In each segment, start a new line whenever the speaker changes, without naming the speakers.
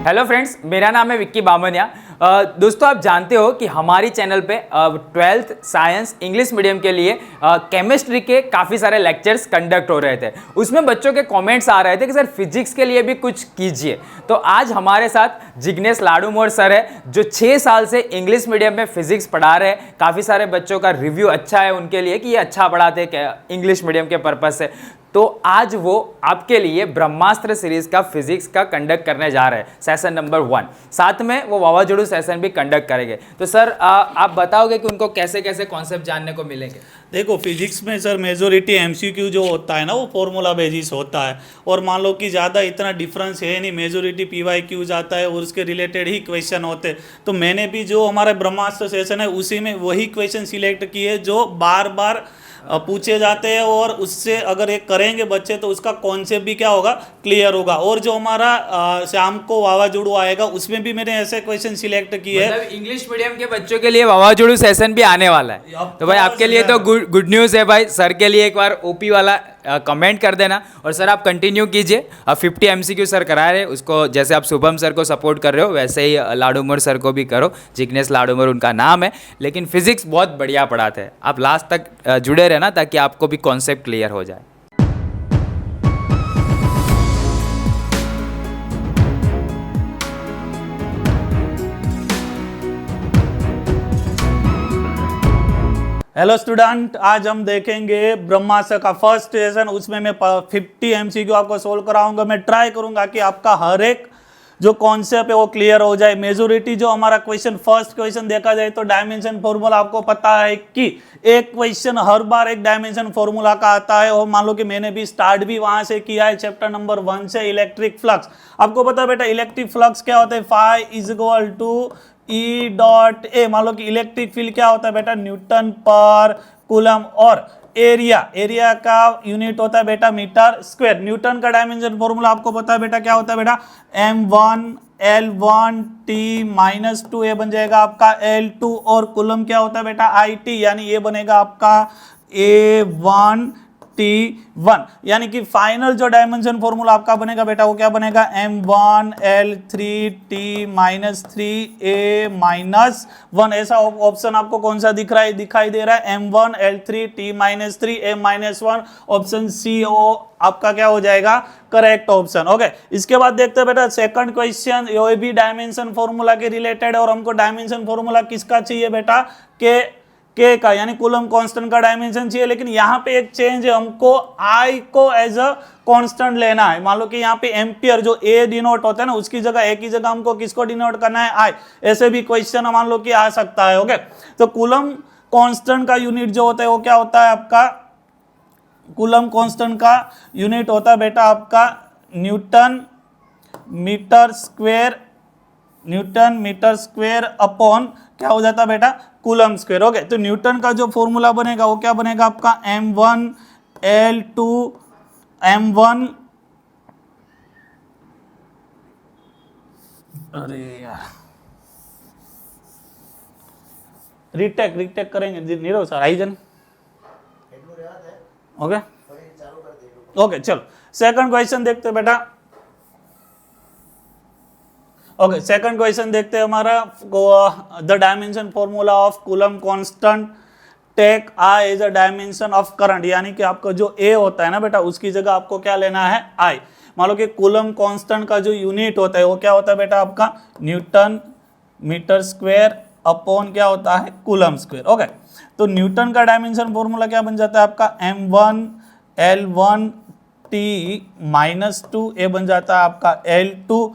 Hello friends, मेरा नाम है विक्की बामनिया। दोस्तों, आप जानते हो कि हमारी चैनल पे 12th साइंस इंग्लिश मीडियम के लिए केमिस्ट्री के काफ़ी सारे लेक्चर्स कंडक्ट हो रहे थे। उसमें बच्चों के कमेंट्स आ रहे थे कि सर फिजिक्स के लिए भी कुछ कीजिए। तो आज हमारे साथ जिग्नेश लाडूमोर सर है, जो 6 साल से इंग्लिश मीडियम में फिजिक्स पढ़ा रहे हैं। काफ़ी सारे बच्चों का रिव्यू अच्छा है उनके लिए कि ये अच्छा पढ़ाते इंग्लिश मीडियम के पर्पज़ से। तो आज वो आपके लिए ब्रह्मास्त्र सीरीज का फिजिक्स का कंडक्ट करने जा रहे हैं, सेशन नंबर 1। साथ में वो वावाजोड़ू सेशन भी कंडक्ट करेंगे। तो सर आप बताओगे कि उनको कैसे कैसे कॉन्सेप्ट जानने को मिलेंगे?
देखो, फिजिक्स में सर मेजोरिटी एमसीक्यू जो होता है ना, वो फॉर्मूला बेसिस होता है। और मान लो कि ज़्यादा इतना डिफरेंस है नहीं, मेजोरिटी पीवाईक्यू जाता है और उसके रिलेटेड ही क्वेश्चन होते हैं। तो मैंने भी जो हमारा ब्रह्मास्त्र सेशन है उसी में वही क्वेश्चन सिलेक्ट किए जो बार बार पूछे जाते हैं, और उससे अगर एक करेंगे बच्चे तो उसका कॉन्सेप्ट भी क्या होगा, क्लियर होगा। और जो हमारा शाम को वावाजोड़ू आएगा उसमें भी मैंने ऐसे क्वेश्चन सिलेक्ट किए हैं।
मतलब इंग्लिश मीडियम के बच्चों के लिए वावाजोड़ू सेशन भी आने वाला है। तो भाई आपके लिए तो गुड न्यूज़ है भाई। सर के लिए एक बार ओपी वाला कमेंट कर देना। और सर आप कंटिन्यू कीजिए। 50 एमसीक्यू सर करा रहे हैं, उसको जैसे आप शुभम सर को सपोर्ट कर रहे हो वैसे ही लाडूमोर सर को भी करो। जिग्नेश लाडूमोर उनका नाम है, लेकिन फिजिक्स बहुत बढ़िया पढ़ाते हैं। आप लास्ट तक जुड़े रहना ताकि आपको भी कॉन्सेप्ट क्लियर हो जाए।
हेलो स्टूडेंट, आज हम देखेंगे ब्रह्मास्त्र का फर्स्ट सेशन। उसमें मैं 50 एमसीक्यू आपको सोल्व कराऊंगा। मैं ट्राई करूंगा कि आपका हर एक जो कॉन्सेप्ट है वो क्लियर हो जाए। मेजोरिटी जो हमारा क्वेश्चन, फर्स्ट क्वेश्चन देखा जाए तो डायमेंशन फॉर्मूला, आपको पता है कि एक क्वेश्चन हर बार एक डायमेंशन फॉर्मूला का आता है। और मान लो कि मैंने भी स्टार्ट भी वहां से किया है, चैप्टर नंबर 1 से, इलेक्ट्रिक फ्लक्स। आपको पता है बेटा इलेक्ट्रिक फ्लक्स क्या होता है, phi is equal to E dot A. मान लो कि इलेक्ट्रिक फील्ड क्या होता है बेटा, न्यूटन पर कूलम। और एरिया का यूनिट होता है बेटा मीटर स्क्वायर। न्यूटन का डायमेंशन फॉर्मूला आपको पता है बेटा, क्या होता है बेटा, m1 L1 T-2 ये बन जाएगा आपका L2। और कूलम क्या होता है बेटा, IT, यानी ये बनेगा आपका A1 T1। यानी कि फाइनल जो डायमेंशन फॉर्मूला आपका बनेगा बेटा वो क्या बनेगा, m1 L3 T-3 A-1। ऐसा ऑप्शन आपको कौन सा दिख रहा है, दिखाई दे रहा है m1 L3 T-3 A-1। Option C आपका क्या हो जाएगा, करेक्ट ऑप्शन। ओके, इसके बाद देखते हैं बेटा सेकंड क्वेश्चन। ये भी डायमेंशन फॉर्मूला के रिलेटेड है। और हमको डायमेंशन फॉर्मूला किसका चाहिए बेटा, के का, यानी कूलम कांस्टेंट का डायमेंशन चाहिए। लेकिन यहाँ पे एक चेंज है, हमको आई को एज अ कांस्टेंट लेना है। मान लो कि यहाँ पे एम्पियर जो ए डिनोट होता है ना, उसकी जगह ए की जगह हमको किसको डिनोट करना है, आई। ऐसे भी क्वेश्चन मान लो कि आ सकता है। ओके, तो कूलम कांस्टेंट का यूनिट जो होता है वो क्या होता है आपका, कूलम कांस्टेंट का यूनिट होता है बेटा आपका न्यूटन मीटर स्क्वेयर अपॉन क्या हो जाता है बेटा, कूलम स्क्वायर। ओके, तो न्यूटन का जो फॉर्मूला बनेगा वो क्या बनेगा आपका, m1 L2 m1, अरे यार रिटेक करेंगे नीरव सर, आइजन। ओके चलो सेकंड क्वेश्चन देखते हैं बेटा। ओके, सेकंड क्वेश्चन देखते हैं हमारा। The dimension formula of Coulomb constant take I as a dimension of current. यानी कि आपका जो ए होता है ना बेटा, उसकी जगह आपको क्या लेना है, आई। मान लो कि कूलम कांस्टेंट का जो यूनिट होता है वो क्या होता है बेटा आपका, न्यूटन मीटर स्क्वायर अपॉन क्या होता है, कूलम स्क्वायर। ओके, तो न्यूटन का डायमेंशन फॉर्मूला क्या बन जाता है आपका, m1 L1 T-2 ये बन जाता है आपका L2।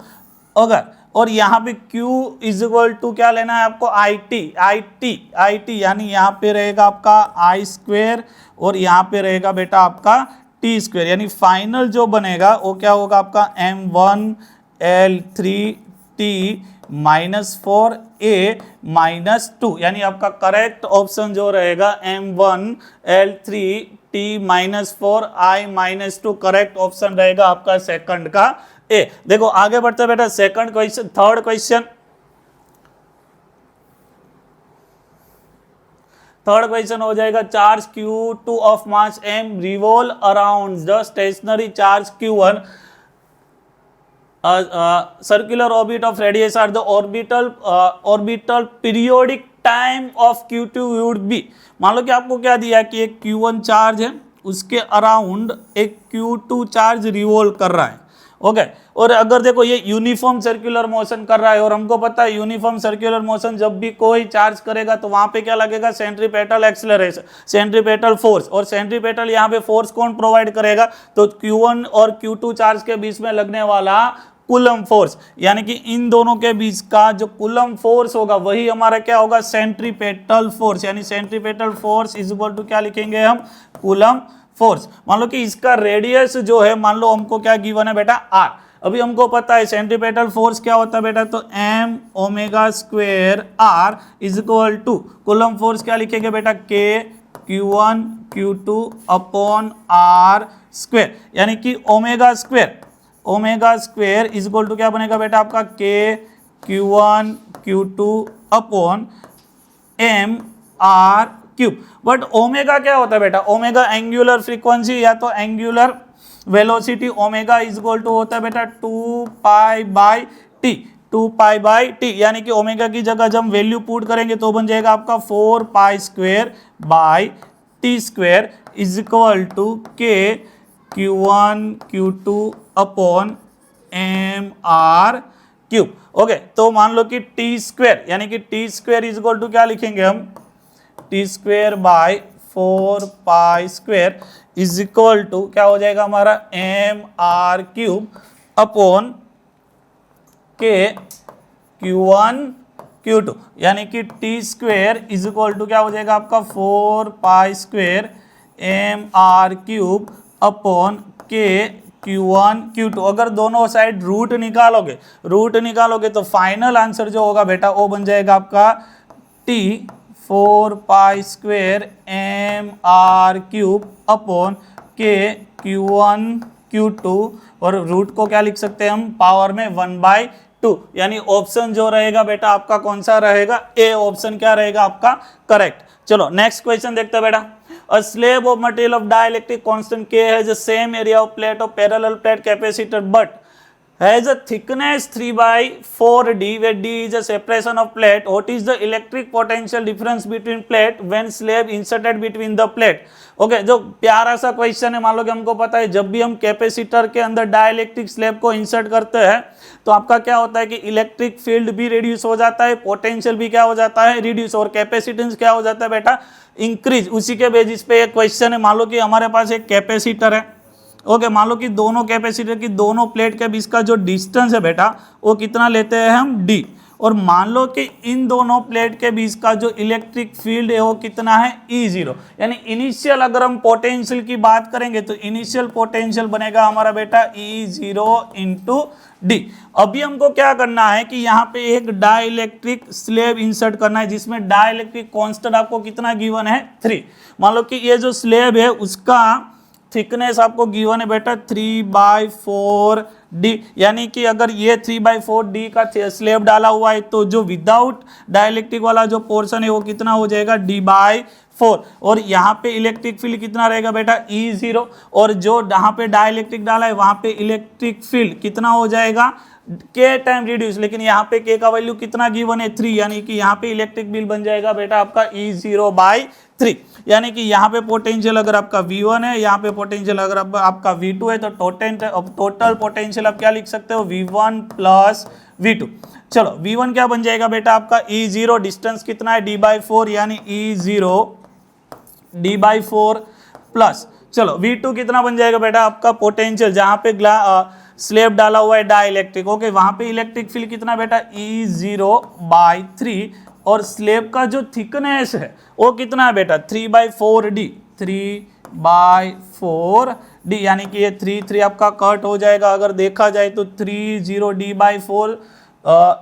अगर और यहाँ पे Q इज इक्वल टू क्या लेना है आपको, IT, यानी यहाँ पे रहेगा आपका आई स्क्वेयर और यहाँ पे रहेगा बेटा आपका टी स्क्वेयर। यानी फाइनल जो बनेगा वो क्या होगा आपका, m1 L3 T-4 A-2। यानी आपका करेक्ट ऑप्शन जो रहेगा m1 L3 T-4 I-2 correct option रहेगा आपका सेकंड का ए। देखो आगे बढ़ते बेटा, second question, third question third question हो जाएगा, charge Q2 of mass m revolve around the stationary charge Q1 circular orbit of radius are the orbital periodic time of Q2 would be। मान लो कि आपको क्या दिया कि एक Q1 चार्ज है, उसके अराउंड एक Q2 चार्ज रिवॉल्व कर रहा है, ओके। और अगर देखो ये यूनिफॉर्म सर्कुलर मोशन कर रहा है, और हमको पता है यूनिफॉर्म सर्कुलर मोशन जब भी कोई चार्ज करेगा तो वहां पे क्या लगेगा, सेंट्रीपेटल एक्सेलरेशन, सेंट्रीपेटल फोर्स। और सेंट्रीपेटल यहाँ पे फोर्स कौन प्रोवाइड करेगा, तो Q1 और Q2 चार्ज के बीच में लगने वाला कूलम फोर्स, यानी कि इन दोनों के बीच का जो कूलम फोर्स होगा वही हमारा क्या होगा, सेंट्रीपेटल फोर्स। यानी centripetal force is equal to क्या लिखेंगे हम, कूलम फोर्स। मान लो कि इसका रेडियस जो है, मान लो हमको क्या गिवन है बेटा, आर। अभी हमको पता है सेंट्रीपेटल फोर्स क्या होता है बेटा, तो M omega square R is equal to Coulomb force क्या लिखेंगे बेटा, के Q1 Q2 upon are square. यानी कि omega square is equal to क्या बनेगा बेटा आपका, K Q1 Q2 upon M R cube. But omega क्या होता है बेटा, ओमेगा एंगुलर फ्रीक्वेंसी या तो angular velocity. Omega is equal to होता है बेटा 2 पाई बाई टी, यानी कि ओमेगा की जगह जब हम वैल्यू पुट करेंगे तो बन जाएगा आपका 4 pi square by T square is equal to K Q1 Q2 upon M R cube, okay. तो मान लो कि टी स्क्वेयर, यानी कि T square is equal to क्या लिखेंगे हम, T square by 4 pi square is equal to क्या हो जाएगा हमारा, M R cube upon K Q1 Q2, यानी कि T square is equal to क्या हो जाएगा आपका 4 pi square M R cube upon K Q1 Q2। अगर दोनों साइड रूट निकालोगे तो फाइनल आंसर जो होगा बेटा वो बन जाएगा आपका T 4 pi square M R cube upon K Q1 Q2, और रूट को क्या लिख सकते हैं हम, पावर में 1/2। यानी ऑप्शन जो रहेगा बेटा आपका कौन सा रहेगा, ए ऑप्शन क्या रहेगा आपका करेक्ट। चलो नेक्स्ट क्वेश्चन देखते हैं बेटा। A slab of material of dielectric constant K has the same area of plate of parallel plate capacitor but has a thickness 3/4D where D is a separation of plate. What is the electric potential difference between plate when slab inserted between the plate? Okay, जो प्यारा सा question है। मान लो कि हमको पता है जब भी हम कैपेसिटर के अंदर डाइलेक्ट्रिक स्लैब को इंसर्ट करते हैं तो आपका क्या होता है कि इलेक्ट्रिक फील्ड भी रिड्यूस हो जाता है, पोटेंशियल भी क्या हो जाता है, रिड्यूस, और कैपेसिटेंस क्या हो जाता है बेटा, इंक्रीज। उसी के बेसिस पे एक क्वेश्चन है। मान लो कि हमारे पास एक कैपेसिटर है, ओके। मान लो कि दोनों कैपेसिटर की दोनों प्लेट के बीच का जो डिस्टेंस है बेटा वो कितना लेते हैं हम, डी। और मान लो कि इन दोनों प्लेट के बीच का जो इलेक्ट्रिक फील्ड है वो कितना है, E0। यानी इनिशियल अगर हम पोटेंशियल की बात करेंगे तो इनिशियल पोटेंशियल बनेगा हमारा बेटा E0 इंटू डी। अभी हमको क्या करना है कि यहाँ पे एक डाइलेक्ट्रिक स्लैब इंसर्ट करना है जिसमें डाइलेक्ट्रिक कांस्टेंट आपको कितना गिवन है, 3। मान लो कि ये जो स्लैब है उसका थिकनेस आपको गिवन है बेटा 3/4D, यानी कि अगर ये 3/4D का स्लैब डाला हुआ है तो जो विदाउट डाइलेक्ट्रिक वाला जो पोर्शन है वो कितना हो जाएगा, D/4। और यहाँ पे इलेक्ट्रिक फील्ड कितना रहेगा बेटा, E0। और जो यहाँ पे डाइलेक्ट्रिक डाला है वहाँ पे इलेक्ट्रिक फील्ड कितना हो जाएगा, के टाइम रिड्यूस। लेकिन यहाँ पे के का वैल्यू कितना गिवन है, 3, यानी कि यहाँ पे इलेक्ट्रिक बिल बन जाएगा बेटा आपका E0/3। यानी कि यहाँ पे पोटेंशियल अगर आपका V1 है, यहाँ पे पोटेंशियल अगर आपका V2 है, तो टोटल पोटेंशियल आप क्या लिख सकते हो, V1 प्लस V2। चलो V1 क्या बन जाएगा बेटा आपका E0, डिस्टेंस कितना है D/4, यानी E0 D/4 प्लस, चलो V2 कितना बन जाएगा बेटा आपका पोटेंशियल, जहाँ पे स्लैब डाला हुआ है डाइलेक्ट्रिक, ओके, वहां पे इलेक्ट्रिक फील्ड कितना बेटा E0/3। और स्लैब का जो थिकनेस है वो कितना है बेटा 3/4D, 3/4D, यानी कि ये 3 आपका कट हो जाएगा। अगर देखा जाए तो 30D/4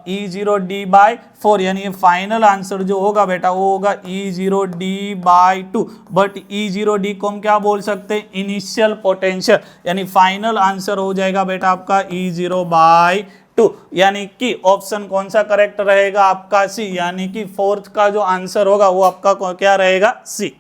E0D/4, यानी ये फाइनल आंसर जो होगा बेटा वो होगा E0D/2। बट E0D को हम क्या बोल सकते हैं, इनिशियल पोटेंशियल, यानी फाइनल आंसर हो जाएगा बेटा आपका E0/2। यानी कि ऑप्शन कौन सा करेक्ट रहेगा आपका सी, यानी कि फोर्थ का जो आंसर होगा वो आपका क्या रहेगा, सी।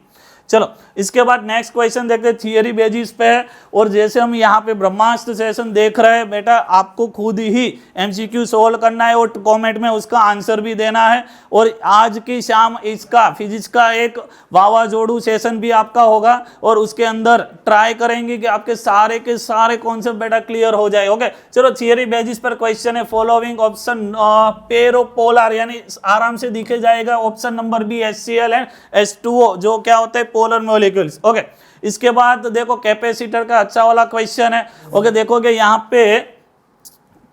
चलो इसके बाद नेक्स्ट क्वेश्चन देखते हैं, थियरी बेसिस पे है। और जैसे हम यहाँ पे ब्रह्मास्त्र सेशन देख रहे हैं बेटा, आपको खुद ही एमसीक्यू सोल्व करना है और कमेंट में उसका आंसर भी देना है। और आज की शाम इसका फिजिक्स का एक वावाजोड़ू सेशन भी आपका होगा और उसके अंदर ट्राई करेंगे कि आपके सारे के सारे कॉन्सेप्ट बेटा क्लियर हो जाए। ओके, चलो थियरी बेसिस पर क्वेश्चन है। Following option pair of polar, यानी आराम से दिखे जाएगा option number B HCl and H2O, जो क्या होता है पोलर मॉलिक्यूल्स। ओके, इसके बाद देखो कैपेसिटर का अच्छा वाला क्वेश्चन है। ओके, देखोगे यहाँ पे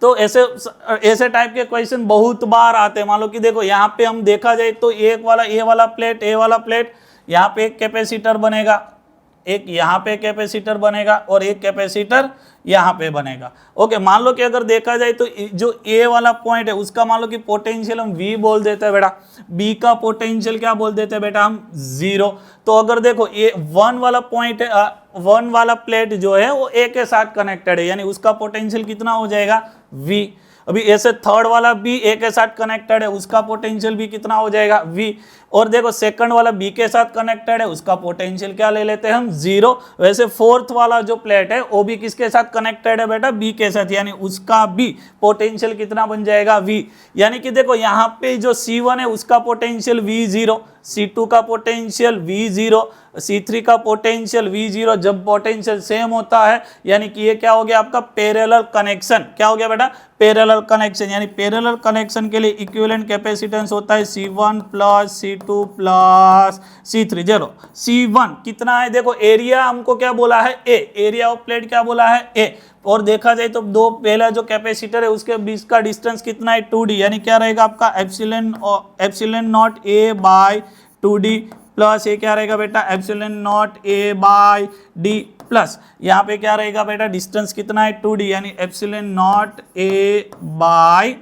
तो ऐसे टाइप के क्वेश्चन बहुत बार आते हैं। मान लो कि देखो यहाँ पे हम देखा जाए तो एक वाला ए वाला प्लेट यहाँ पे एक कैपेसिटर बनेगा, एक यहाँ पे कैपेसिटर बनेगा और एक कैपेसिटर यहाँ पे बनेगा। ओके, मान लो कि अगर देखा जाए तो जो ए वाला पॉइंट है उसका मान लो कि पोटेंशियल हम V बोल देते हैं बेटा, बी का पोटेंशियल क्या बोल देते हैं बेटा हम 0। तो अगर देखो ये 1 वाला पॉइंट है, 1 वाला प्लेट जो है वो ए के साथ कनेक्टेड है, यानी उसका पोटेंशियल कितना हो जाएगा V। अभी ऐसे थर्ड वाला बी ए के साथ कनेक्टेड है, उसका पोटेंशियल भी कितना हो जाएगा V। और देखो सेकंड वाला बी के साथ कनेक्टेड है, उसका पोटेंशियल क्या ले लेते हैं हम 0। वैसे फोर्थ वाला जो प्लेट है वो भी किसके साथ कनेक्टेड है बेटा, बी के साथ, यानी उसका भी पोटेंशियल कितना बन जाएगा V। यानी कि देखो यहाँ पे जो C1 है उसका पोटेंशियल V0, C2 का पोटेंशियल V0, C3 का पोटेंशियल V0। जब पोटेंशियल सेम होता है यानी कि ये क्या हो गया आपका पैरेलल कनेक्शन। क्या हो गया बेटा, पैरेलल कनेक्शन। यानी पैरेलल कनेक्शन के लिए इक्विवेलेंट कैपेसिटेंस होता है C1 plus C2 plus C3। चलो C1 कितना है, देखो एरिया हमको क्या बोला है A, एरिया ऑफ प्लेट क्या बोला है A। और देखा जाए तो दो पहला जो कैपेसिटर है उसके बीच का डिस्टेंस कितना है 2d, यानी क्या रहेगा आपका epsilon naught A by 2d plus ये क्या रहेगा बेटा epsilon naught A by d plus यहाँ पे क्या रहेगा बेटा डिस्टेंस कितना है 2d, यानी epsilon naught A by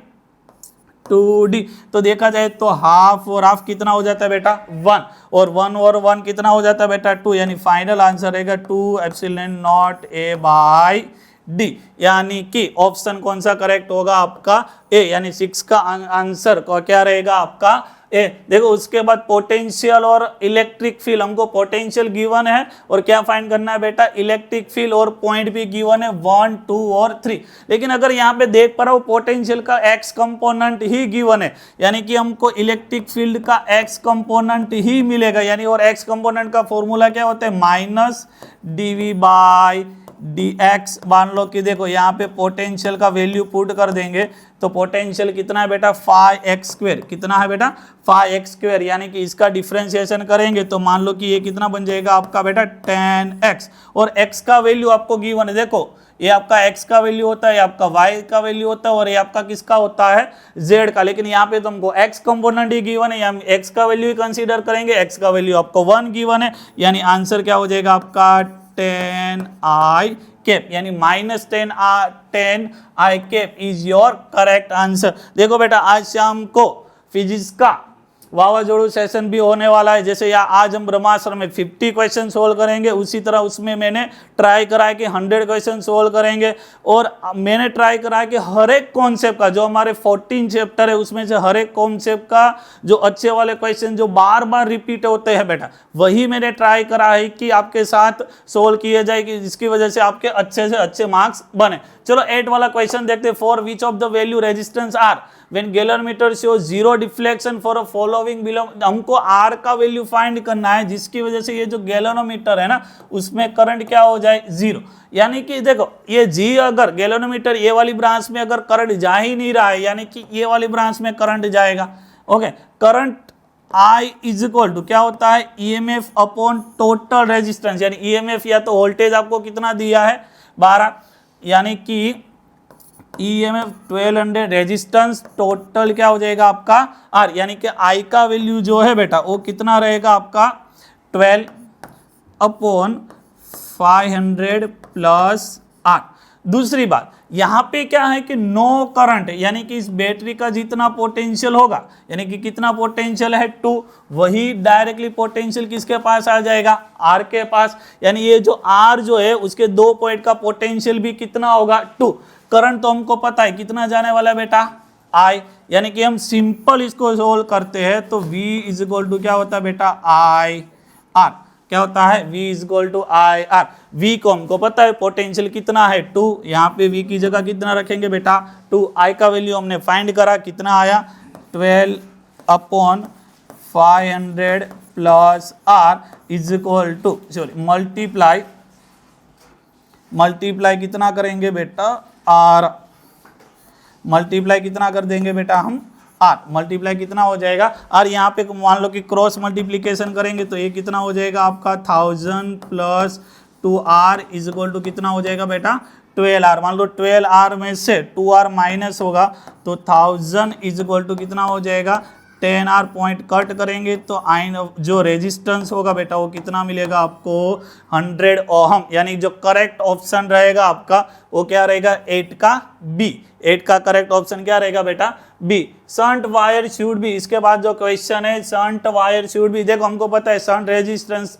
2d। तो देखा जाए तो हाफ और हाफ कितना हो जाता है बेटा 1, और 1 कितना हो जाता है बेटा 2, यानी फाइनल आंसर रहेगा 2 epsilon naught A by D। यानी कि ऑप्शन कौन सा करेक्ट होगा आपका A, यानी 6 का आंसर क्या रहेगा आपका ए। देखो उसके बाद पोटेंशियल और इलेक्ट्रिक फील्ड, हमको पोटेंशियल गिवन है और क्या फाइंड करना है बेटा इलेक्ट्रिक फील्ड, और पॉइंट भी गिवन है 1, 2 और 3। लेकिन अगर यहाँ पे देख पा रहा हूँ पोटेंशियल का x कंपोनेंट ही गिवन है, यानी कि हमको इलेक्ट्रिक फील्ड का x कंपोनेंट ही मिलेगा। यानी और x कंपोनेंट का फॉर्मूला क्या होता है माइनस dv बाय dx। मान लो कि देखो यहाँ पे पोटेंशियल का वैल्यू पुट कर देंगे तो पोटेंशियल कितना है बेटा 5x², कितना है बेटा 5x², यानी कि इसका डिफरेंशिएशन करेंगे तो मान लो कि ये कितना बन जाएगा आपका बेटा 10x। और x का वैल्यू आपको गिवन है, देखो ये आपका x का वैल्यू होता है, ये आपका y का वैल्यू होता है और ये आपका किसका होता है z का। लेकिन यहाँ पे तुमको x कंपोनेंट ही गिवन है, हम x का वैल्यू ही कंसीडर करेंगे, x का वैल्यू आपको 1 गिवन है, यानी आंसर क्या हो जाएगा आपका 10i कैप, यानी minus 10i cap is your correct answer. देखो बेटा आज शाम को फिजिक्स का वावाजोड़ू सेशन भी होने वाला है। जैसे या आज हम ब्रह्मास्त्र में 50 क्वेश्चन सोल्व करेंगे, उसी तरह उसमें मैंने ट्राई करा है कि 100 क्वेश्चन सोल्व करेंगे। और मैंने ट्राई करा है कि हर एक कॉन्सेप्ट का जो हमारे 14 चैप्टर है उसमें से हर एक कॉन्सेप्ट का जो अच्छे वाले क्वेश्चन जो बार बार रिपीट होते हैं बेटा, वही मैंने ट्राई करा है कि आपके साथ सोल्व किए जाए, कि जिसकी वजह से आपके अच्छे से अच्छे मार्क्स बने। चलो 8 वाला क्वेश्चन देखते हैं। For which of the value resistance are when galvanometer show 0 deflection for a following below. हमको आर का वैल्यू फाइंड करना है जिसकी वजह से ये जो गैलोरीमीटर है ना उसमें करंट क्या हो जाए 0। यानी कि देखो ये जी अगर गैलोरीमीटर ये वाली ब्रांच में अगर करंट जा ही नहीं रहा है, यानी कि ये वाली ब्रांच में करंट जाएगा। Okay, current I is equal to क्या होता है EMF अपॉन टोटल रेजिस्टेंस, यानी EMF या तो वोल्टेज आपको कितना दिया है 12, यानी कि EMF 1200 रेजिस्टेंस टोटल क्या हो जाएगा आपका R, यानी कि I का वैल्यू जो है बेटा वो कितना रहेगा आपका 12 अपॉन 500 प्लस R। दूसरी बात यहाँ पे क्या है कि नो करंट, यानी कि इस बैटरी का जितना पोटेंशियल होगा, यानी कि कितना पोटेंशियल है 2, वही डायरेक्टली पोटेंशियल किसके पास आ जाएगा R के पास। यानी ये जो R जो है उसके 2 पॉइंट का पोटेंशियल भी कितना होगा 2। करंट तो हमको पता है कितना जाने वाला है बेटा I, यानी कि हम सिंपल इसको सोल्व करते हैं तो V इज इक्वल टू क्या होता है बेटा I R। क्या होता है V is equal to I R. V को हमको पता है पोटेंशियल कितना है 2, यहाँ पे V की जगह कितना रखेंगे बेटा 2। I का वैल्यू हमने फाइंड करा, कितना आया 12/500 plus R is equal to sorry multiply कितना करेंगे बेटा R, मल्टीप्लाई कितना कर देंगे बेटा हम R, मल्टीप्लाई कितना हो जाएगा और यहाँ पे मान लो कि क्रॉस मल्टीप्लीकेशन करेंगे तो ये कितना हो जाएगा आपका 1000 plus 2R is equal to कितना हो जाएगा बेटा 12R। मान लो 12R में से 2R माइनस होगा तो 1000 इज इक्वल टू कितना हो जाएगा 10R। पॉइंट कट करेंगे तो आइन जो रेजिस्टेंस होगा बेटा वो कितना मिलेगा आपको 100 ओहम, यानी जो करेक्ट ऑप्शन रहेगा आपका वो क्या रहेगा 8 का बी। 8 का करेक्ट ऑप्शन क्या रहेगा बेटा B. Shunt wire should be, इसके बाद जो क्वेश्चन है शंट वायर शुड बी, देखो हमको पता है शंट रेजिस्टेंस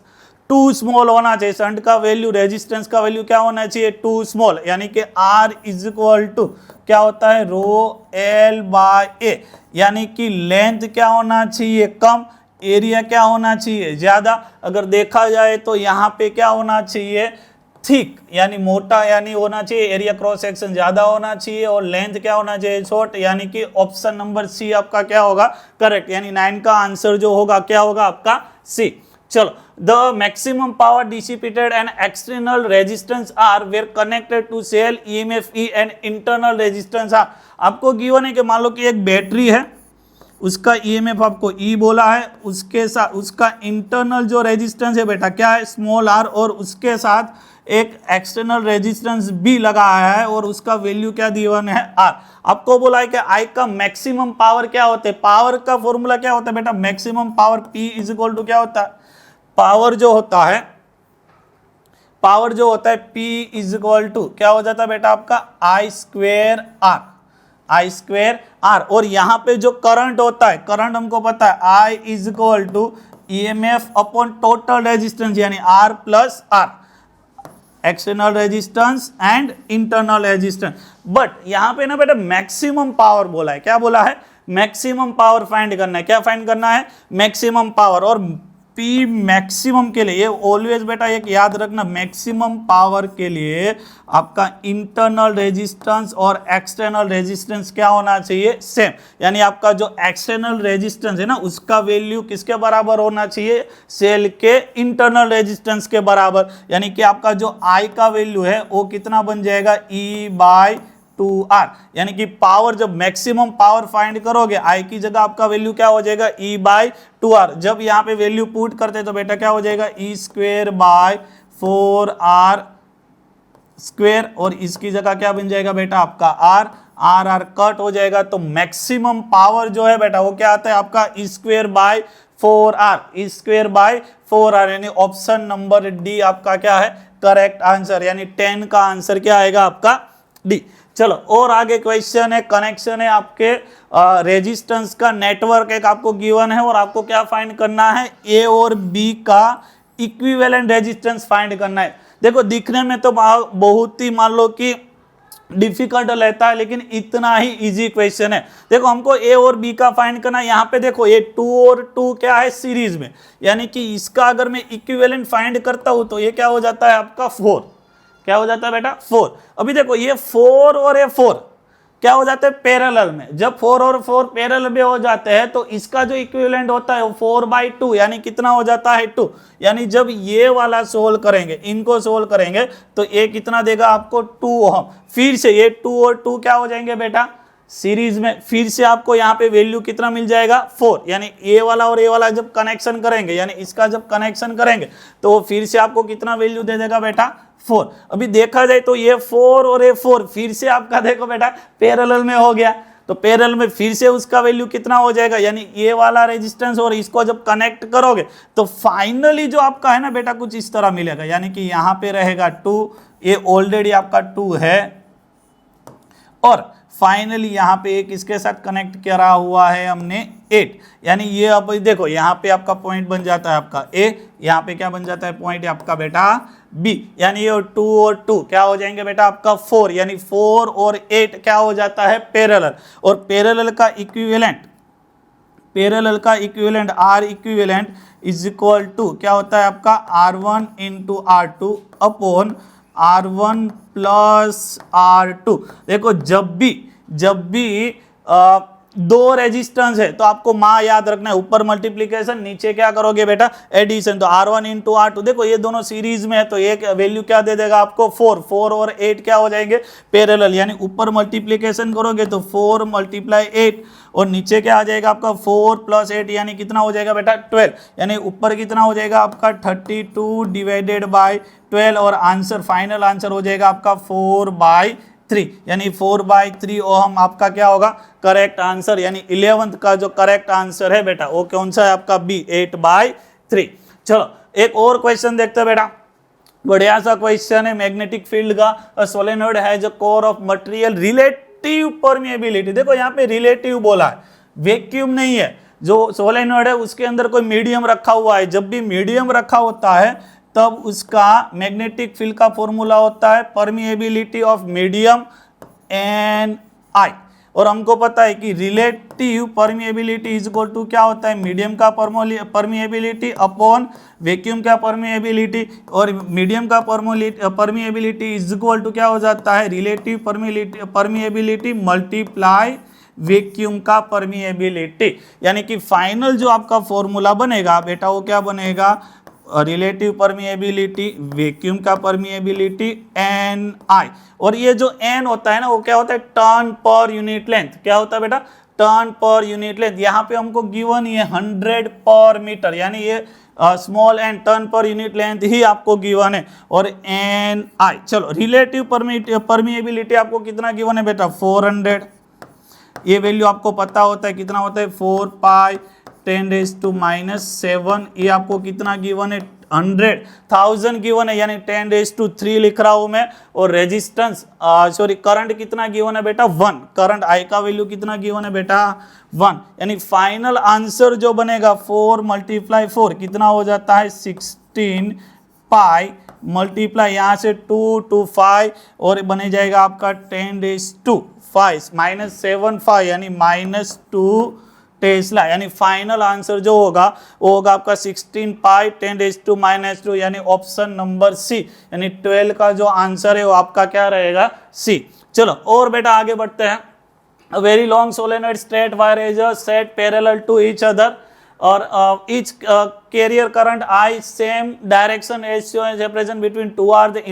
टू स्मॉल होना चाहिए, शंट का वैल्यू रेजिस्टेंस का वैल्यू क्या होना चाहिए टू स्मॉल, यानी कि R इज इक्वल टू क्या होता है रो L बाय A, यानी कि लेंथ क्या होना चाहिए कम, एरिया क्या होना चाहिए ज्यादा। अगर देखा जाए तो यहाँ पे क्या होना चाहिए थिक यानी मोटा, यानी होना चाहिए एरिया क्रॉस सेक्शन ज्यादा होना चाहिए और लेंथ क्या होना चाहिए शॉर्ट, यानी कि ऑप्शन नंबर सी आपका क्या होगा करेक्ट, यानी 9 का आंसर जो होगा क्या होगा आपका सी। चलो the maximum power dissipated and external resistance R were connected to cell EMF E and internal resistance R. आपको गिवन है कि मान लो कि एक बैटरी है, उसका EMF आपको E बोला है, उसके साथ उसका इंटरनल जो रेजिस्टेंस है बेटा क्या है स्मॉल r, और उसके साथ एक एक्सटर्नल रेजिस्टेंस B लगाया है और उसका वैल्यू क्या दिया है R। आपको बोला है कि I का मैक्सिमम पावर क्या होता है, पावर का फॉर्मूला क्या होता है बेटा maximum power P is equal to क्या होता है, पावर जो होता है P इज इक्वल टू क्या हो जाता है बेटा आपका I स्क्वेयर R। और यहाँ पे जो करंट होता है, करंट हमको पता है I is equal to EMF upon total resistance यानी R plus R, external resistance and internal resistance. But यहाँ पे ना बेटा मैक्सिमम पावर बोला है, क्या बोला है मैक्सिमम पावर फाइंड करना है, क्या फाइंड करना है मैक्सिमम पावर। और P मैक्सिमम के लिए ये ऑलवेज बेटा एक याद रखना, मैक्सिमम पावर के लिए आपका इंटरनल रेजिस्टेंस और एक्सटर्नल रेजिस्टेंस क्या होना चाहिए सेम, यानी आपका जो एक्सटर्नल रेजिस्टेंस है ना उसका वैल्यू किसके बराबर होना चाहिए सेल के इंटरनल रेजिस्टेंस के बराबर, यानी कि आपका जो I का वैल्यू है वो कितना बन जाएगा E/2R, यानी कि पावर जब मैक्सिमम पावर फाइंड करोगे I की जगह आपका वैल्यू क्या हो जाएगा E/2R। जब यहाँ पे वैल्यू पुट करते तो बेटा क्या हो जाएगा E square by 4R square, और इसकी जगह क्या बन जाएगा बेटा आपका R कट हो जाएगा, तो मैक्सिमम पावर जो है बेटा वो क्या आता है आपका E स्क्वेयर बाय 4R, यानी ऑप्शन नंबर डी आपका क्या है करेक्ट आंसर, यानी 10 का आंसर क्या आएगा आपका डी। चलो और आगे क्वेश्चन है, कनेक्शन है आपके रेजिस्टेंस का, नेटवर्क एक आपको गिवन है और आपको क्या फाइंड करना है ए और बी का इक्विवेलेंट रेजिस्टेंस फाइंड करना है। देखो दिखने में तो बहुत ही मान लो कि डिफिकल्ट रहता है, लेकिन इतना ही इजी क्वेश्चन है। देखो हमको ए और बी का फाइंड करना है, यहाँ पे देखो ये 2 और 2 क्या है सीरीज में, यानी कि इसका अगर मैं इक्विवेलेंट फाइंड करता हूं तो ये क्या हो जाता है आपका 4, क्या हो जाता है बेटा 4। अभी देखो ये 4 और ये 4 क्या हो जाते हैं पैरेलल में, जब 4 और 4 पैरेलल में हो जाते हैं तो इसका जो इक्विवेलेंट होता है वो 4/2 यानी कितना हो जाता है 2, यानी जब ये वाला सोल्व करेंगे, इनको सोल्व करेंगे तो ये कितना देगा आपको 2 ओहम। फिर से ये 2 और 2 क्या हो जाएंगे बेटा सीरीज में, फिर से आपको यहाँ पे वैल्यू कितना मिल जाएगा 4, यानी ए वाला और ए वाला जब कनेक्शन करेंगे, यानी इसका जब कनेक्शन करेंगे तो फिर से आपको कितना वैल्यू दे देगा बेटा 4। अभी देखा जाए तो ये 4 और ये 4 फिर से आपका देखो बेटा पैरेलल में हो गया, तो पैरेलल में फिर से उसका वैल्यू कितना हो जाएगा, यानी ये वाला रेजिस्टेंस और इसको जब कनेक्ट करोगे तो फाइनली जो आपका है ना बेटा कुछ इस तरह मिलेगा, यानी कि यहाँ पे रहेगा 2, ये ऑलरेडी आपका 2 है, और फाइनली यहाँ पे एक इसके साथ कनेक्ट करा हुआ है हमने 8, यानी ये अब देखो यहाँ पे आपका पॉइंट बन जाता है आपका A, यहाँ पे क्या बन जाता है पॉइंट आपका बेटा B, यानी ये 2 और 2 क्या हो जाएंगे बेटा आपका 4, यानी 4 और 8 क्या हो जाता है पैरेलल, और पैरेलल का इक्विवेलेंट पैरेलल का equivalent R equivalent is equal to क्या होता है आपका R1 into R2 upon R1 plus R2। देखो जब भी दो रेजिस्टेंस है तो आपको मा याद रखना है, ऊपर मल्टीप्लीकेशन नीचे क्या करोगे बेटा एडिशन। तो R1 इंटू R2 देखो ये दोनों सीरीज में है तो एक वैल्यू क्या दे देगा आपको 4 और 8 क्या हो जाएंगे पैरेलल, यानी ऊपर मल्टीप्लीकेशन करोगे तो 4 मल्टीप्लाई 8 और नीचे क्या आ जाएगा आपका 4 प्लस 8 यानी कितना हो जाएगा बेटा 12, यानी ऊपर कितना हो जाएगा आपका 32 डिवाइडेड बाय 12 और आंसर फाइनल आंसर हो जाएगा आपका 4/3, यानी 4/3 ओहम आपका क्या होगा करेक्ट आंसर, यानी 11th का जो करेक्ट आंसर है बेटा वो कौन सा है आपका बी 8/3। चलो एक और क्वेश्चन देखते हैं बेटा, बढ़िया सा क्वेश्चन है मैग्नेटिक फील्ड का। A solenoid has a core of material relative permeability. देखो यहाँ पे रिलेटिव बोला है, वैक्यूम नहीं है। जो सोलेनोइड है उसके अंदर कोई मीडियम रखा हुआ है, जब भी मीडियम रखा होता है तब उसका मैग्नेटिक फील्ड का फॉर्मूला होता है permeability of medium N I, और हमको पता है कि relative permeability is equal to क्या होता है मीडियम का परमिएबिलिटी अपॉन वैक्यूम का परमिएबिलिटी, और मीडियम का परमिएबिलिटी इज इक्वल टू क्या हो जाता है रिलेटिव परमिएबिलिटी मल्टीप्लाई वैक्यूम का परमिएबिलिटी, यानी कि फाइनल जो आपका फॉर्मूला बनेगा बेटा वो क्या बनेगा रिलेटिव परमिएबिलिटी वैक्यूम का परमिएबिलिटी एन आई, और ये जो एन होता है ना वो क्या होता है टर्न पर यूनिट लेंथ, क्या होता है बेटा टर्न पर यूनिट लेंथ। यहाँ पे हमको गिवन ये 100 पर मीटर, यानी ये small n turn per unit length ही आपको गिवन है, और एन आई। चलो रिलेटिव परमिएबिलिटी आपको कितना गिवन है बेटा 400, ये वैल्यू आपको पता होता है कितना होता है 4π10⁻⁷, ये आपको कितना गिवन है 100,000 गिवन है, यानी 10⁻³ लिख रहा हूं मैं, और रेजिस्टेंस करंट कितना गिवन है बेटा 1, करंट आई का वैल्यू कितना गिवन है बेटा 1, यानी फाइनल आंसर जो बनेगा 4 × 4 कितना हो जाता है 16 पाई मल्टीप्लाई यहाँ से 2 to 5 और बने जाएगा आपका 10⁻⁵ -75 यानी -2 टेस्ला, यानी फाइनल आंसर जो होगा वो होगा आपका 16 पाई 10⁻⁻2 यानी ऑप्शन नंबर सी, यानी 12 का जो आंसर है वो आपका क्या रहेगा सी। चलो और बेटा आगे बढ़ते हैं। A very long solenoid straight wire is set parallel to each other और each carrier current I same direction as shown as represent between two are the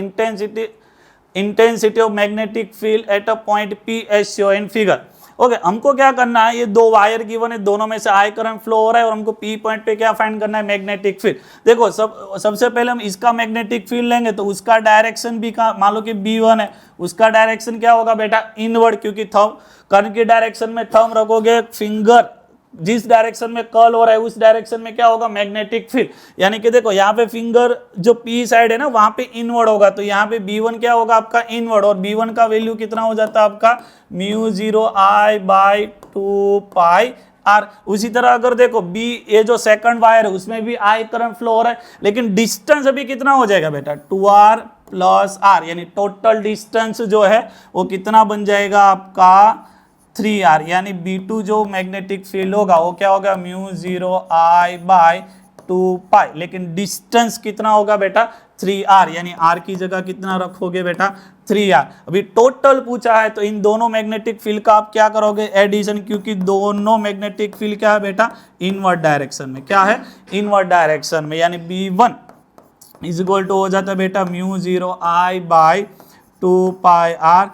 intensity of magnetic field at a point P as shown in figure। Okay हमको क्या करना है, ये दो wire given है, दोनों में से आई करंट फ्लो हो रहा है और हमको पी पॉइंट पे क्या फाइंड करना है मैग्नेटिक फील्ड। देखो सबसे पहले हम इसका मैग्नेटिक फील्ड लेंगे तो उसका डायरेक्शन भी मान लो कि B1 है, उसका डायरेक्शन क्या होगा बेटा इनवर्ड, क्योंकि थंब कर्न की डायरेक्शन में थंब रखोगे, फिंगर जिस डायरेक्शन में कर्ल हो रहा है उस डायरेक्शन में क्या होगा मैग्नेटिक फील्ड, यानी कि देखो यहाँ पे फिंगर जो पी साइड है ना वहां पे इनवर्ड होगा, तो यहाँ पे B1 क्या होगा आपका इनवर्ड, और B1 का वैल्यू कितना हो जाता है आपका μ0I/2πr। उसी तरह अगर देखो B ये जो सेकंड वायर है उसमें भी I करंट फ्लो हो रहा है, लेकिन डिस्टेंस अभी कितना हो जाएगा बेटा 2r + r, यानी टोटल डिस्टेंस जो है वो कितना बन जाएगा आपका 3r, यानी B2 जो मैग्नेटिक फील्ड होगा वो क्या होगा μ0I/2π, लेकिन डिस्टेंस कितना होगा बेटा 3r, यानी r की जगह कितना रखोगे बेटा 3r। अभी टोटल पूछा है तो इन दोनों मैग्नेटिक फील्ड का आप क्या करोगे एडिशन, क्योंकि दोनों मैग्नेटिक फील्ड क्या है बेटा इनवर्ड डायरेक्शन में, क्या है इनवर्ड डायरेक्शन में, यानी B1 = हो जाता है बेटा μ0I/2πr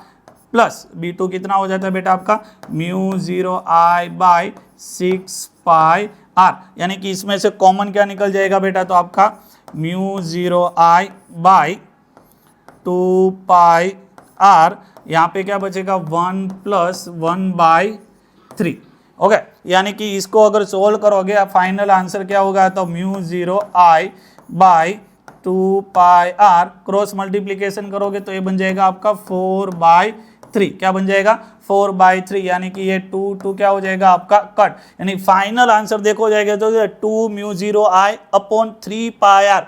प्लस B2 कितना हो जाता है बेटा आपका μ0I/6πr, यानी कि इसमें से कॉमन क्या निकल जाएगा बेटा, तो आपका μ0I/2πr, यहाँ पे क्या बचेगा 1 + 1/3। ओके यानी कि इसको अगर सोल्व करोगे फाइनल आंसर क्या होगा, तो μ0I/2πr क्रॉस मल्टीप्लीकेशन करोगे तो ये बन जाएगा आपका 4/3, क्या बन जाएगा 4/3, यानी कि ये 2 क्या हो जाएगा आपका कट, यानी फाइनल आंसर देखो जाएगा तो 2 μ0I/3πr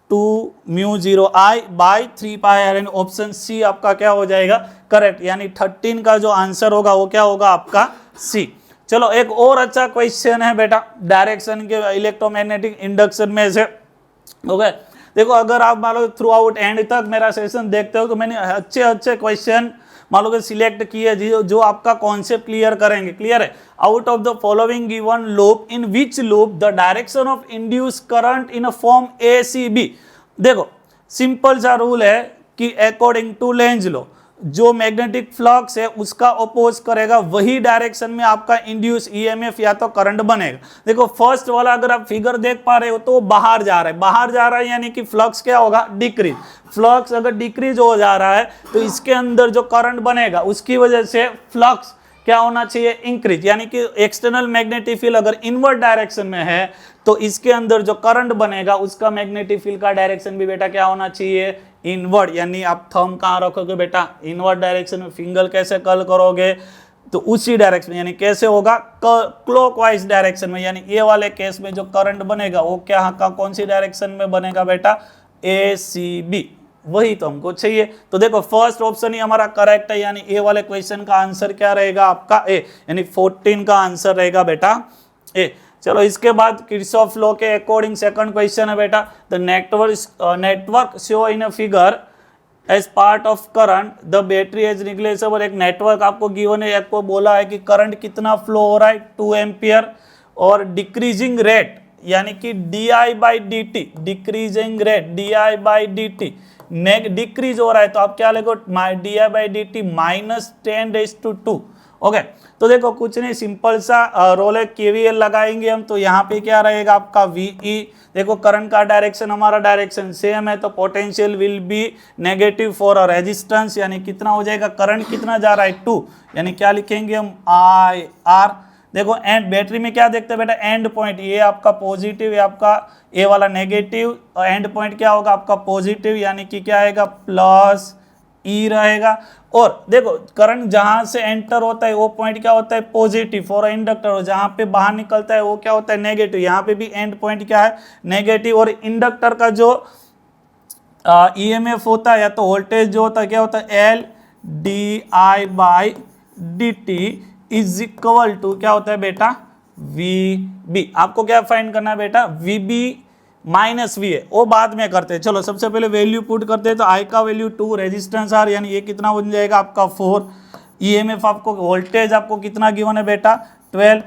2 μ0I/3πr, and option C आपका क्या हो जाएगा करेक्ट, यानी 13 का जो आंसर होगा वो क्या होगा आपका सी। चलो एक और अच्छा क्वेश्चन है बेटा डायरेक्शन के इलेक्ट्रोमैग्नेटिक इंडक्शन में से। ओके देखो अगर आप मान लो थ्रू आउट एंड तक मेरा सेशन देखते हो तो मैंने अच्छे अच्छे क्वेश्चन मान लो कि सिलेक्ट किए जो आपका कॉन्सेप्ट क्लियर करेंगे। क्लियर है। Out of the following given loop in which loop the direction of induce current in a form ACB। देखो सिंपल सा रूल है कि अकॉर्डिंग टू लेंज लॉ जो मैग्नेटिक फ्लक्स है उसका अपोज करेगा वही डायरेक्शन में आपका इंड्यूस ईएमएफ या तो करंट बनेगा। देखो फर्स्ट वाला अगर आप फिगर देख पा रहे हो तो बाहर जा रहा है, बाहर जा रहा है यानी कि फ्लक्स क्या होगा डिक्रीज। फ्लक्स अगर डिक्रीज हो जा रहा है तो इसके अंदर जो करंट बनेगा उसकी वजह से फ्लक्स क्या होना चाहिए इंक्रीज, यानी कि एक्सटर्नल मैग्नेटिक फील्ड अगर इनवर्ड डायरेक्शन में है तो इसके अंदर जो करंट बनेगा उसका मैग्नेटिक फील्ड का डायरेक्शन भी बेटा क्या होना चाहिए इनवर्ड। यानी आप थंब कहाँ रखोगे बेटा इनवर्ड डायरेक्शन में, फिंगर कैसे कर्ल करोगे तो उसी डायरेक्शन में, यानी कैसे होगा क्लॉकवाइज डायरेक्शन में। यानी ये वाले केस में जो करंट बनेगा वो क्या कौन सी डायरेक्शन में बनेगा बेटा ACB, वही तो हमको चाहिए। तो देखो फर्स्ट ऑप्शन ही हमारा करेक्ट है, यानी ए वाले क्वेश्चन का आंसर क्या रहेगा आपका ए, यानी 14 का आंसर रहेगा बेटा ए। चलो इसके बाद किरचॉफ लॉ के अकॉर्डिंग सेकंड क्वेश्चन है बेटा the network show in a figure as part of current the battery as negligible. एक नेटवर्क आपको गिवन है, आपको बोला है कि करंट कितना फ्लो हो रहा है 2 एम्पियर और डिक्रीजिंग रेट यानी कि di/dt, decreasing rate di/dt decrease हो रहा है तो आप क्या लिखो di/dt -10⁻²। ओके तो देखो कुछ नहीं सिंपल सा रोल है KVL लगाएंगे हम तो यहाँ पे क्या रहेगा आपका VE। देखो करंट का डायरेक्शन हमारा डायरेक्शन सेम है तो potential will be negative for a resistance, यानी कितना हो जाएगा करंट कितना जा रहा है 2, यानी क्या लिखेंगे हम IR। देखो एंड बैटरी में क्या देखते हैं बेटा एंड पॉइंट, ये आपका पॉजिटिव है आपका ए वाला नेगेटिव, एंड पॉइंट क्या होगा आपका पॉजिटिव यानी कि क्या आएगा प्लस ई रहेगा। और देखो करंट जहां से एंटर होता है वो पॉइंट क्या होता है पॉजिटिव फॉर इंडक्टर, और जहां पे बाहर निकलता है वो क्या होता है नेगेटिव, यहाँ पे भी एंड पॉइंट क्या है नेगेटिव। और इंडक्टर का जो ईएमएफ होता है या तो वोल्टेज जो होता है क्या होता है LdI/dt इज इक्वल टू क्या होता है बेटा VB। आपको क्या फाइंड करना है बेटा VB माइनस VA, वो बाद में करते हैं। चलो सबसे पहले वैल्यू पुट करते हैं तो I का वैल्यू 2, रेजिस्टेंस R यानी ये कितना बन जाएगा आपका 4, EMF आपको वोल्टेज आपको कितना गिवन है बेटा 12,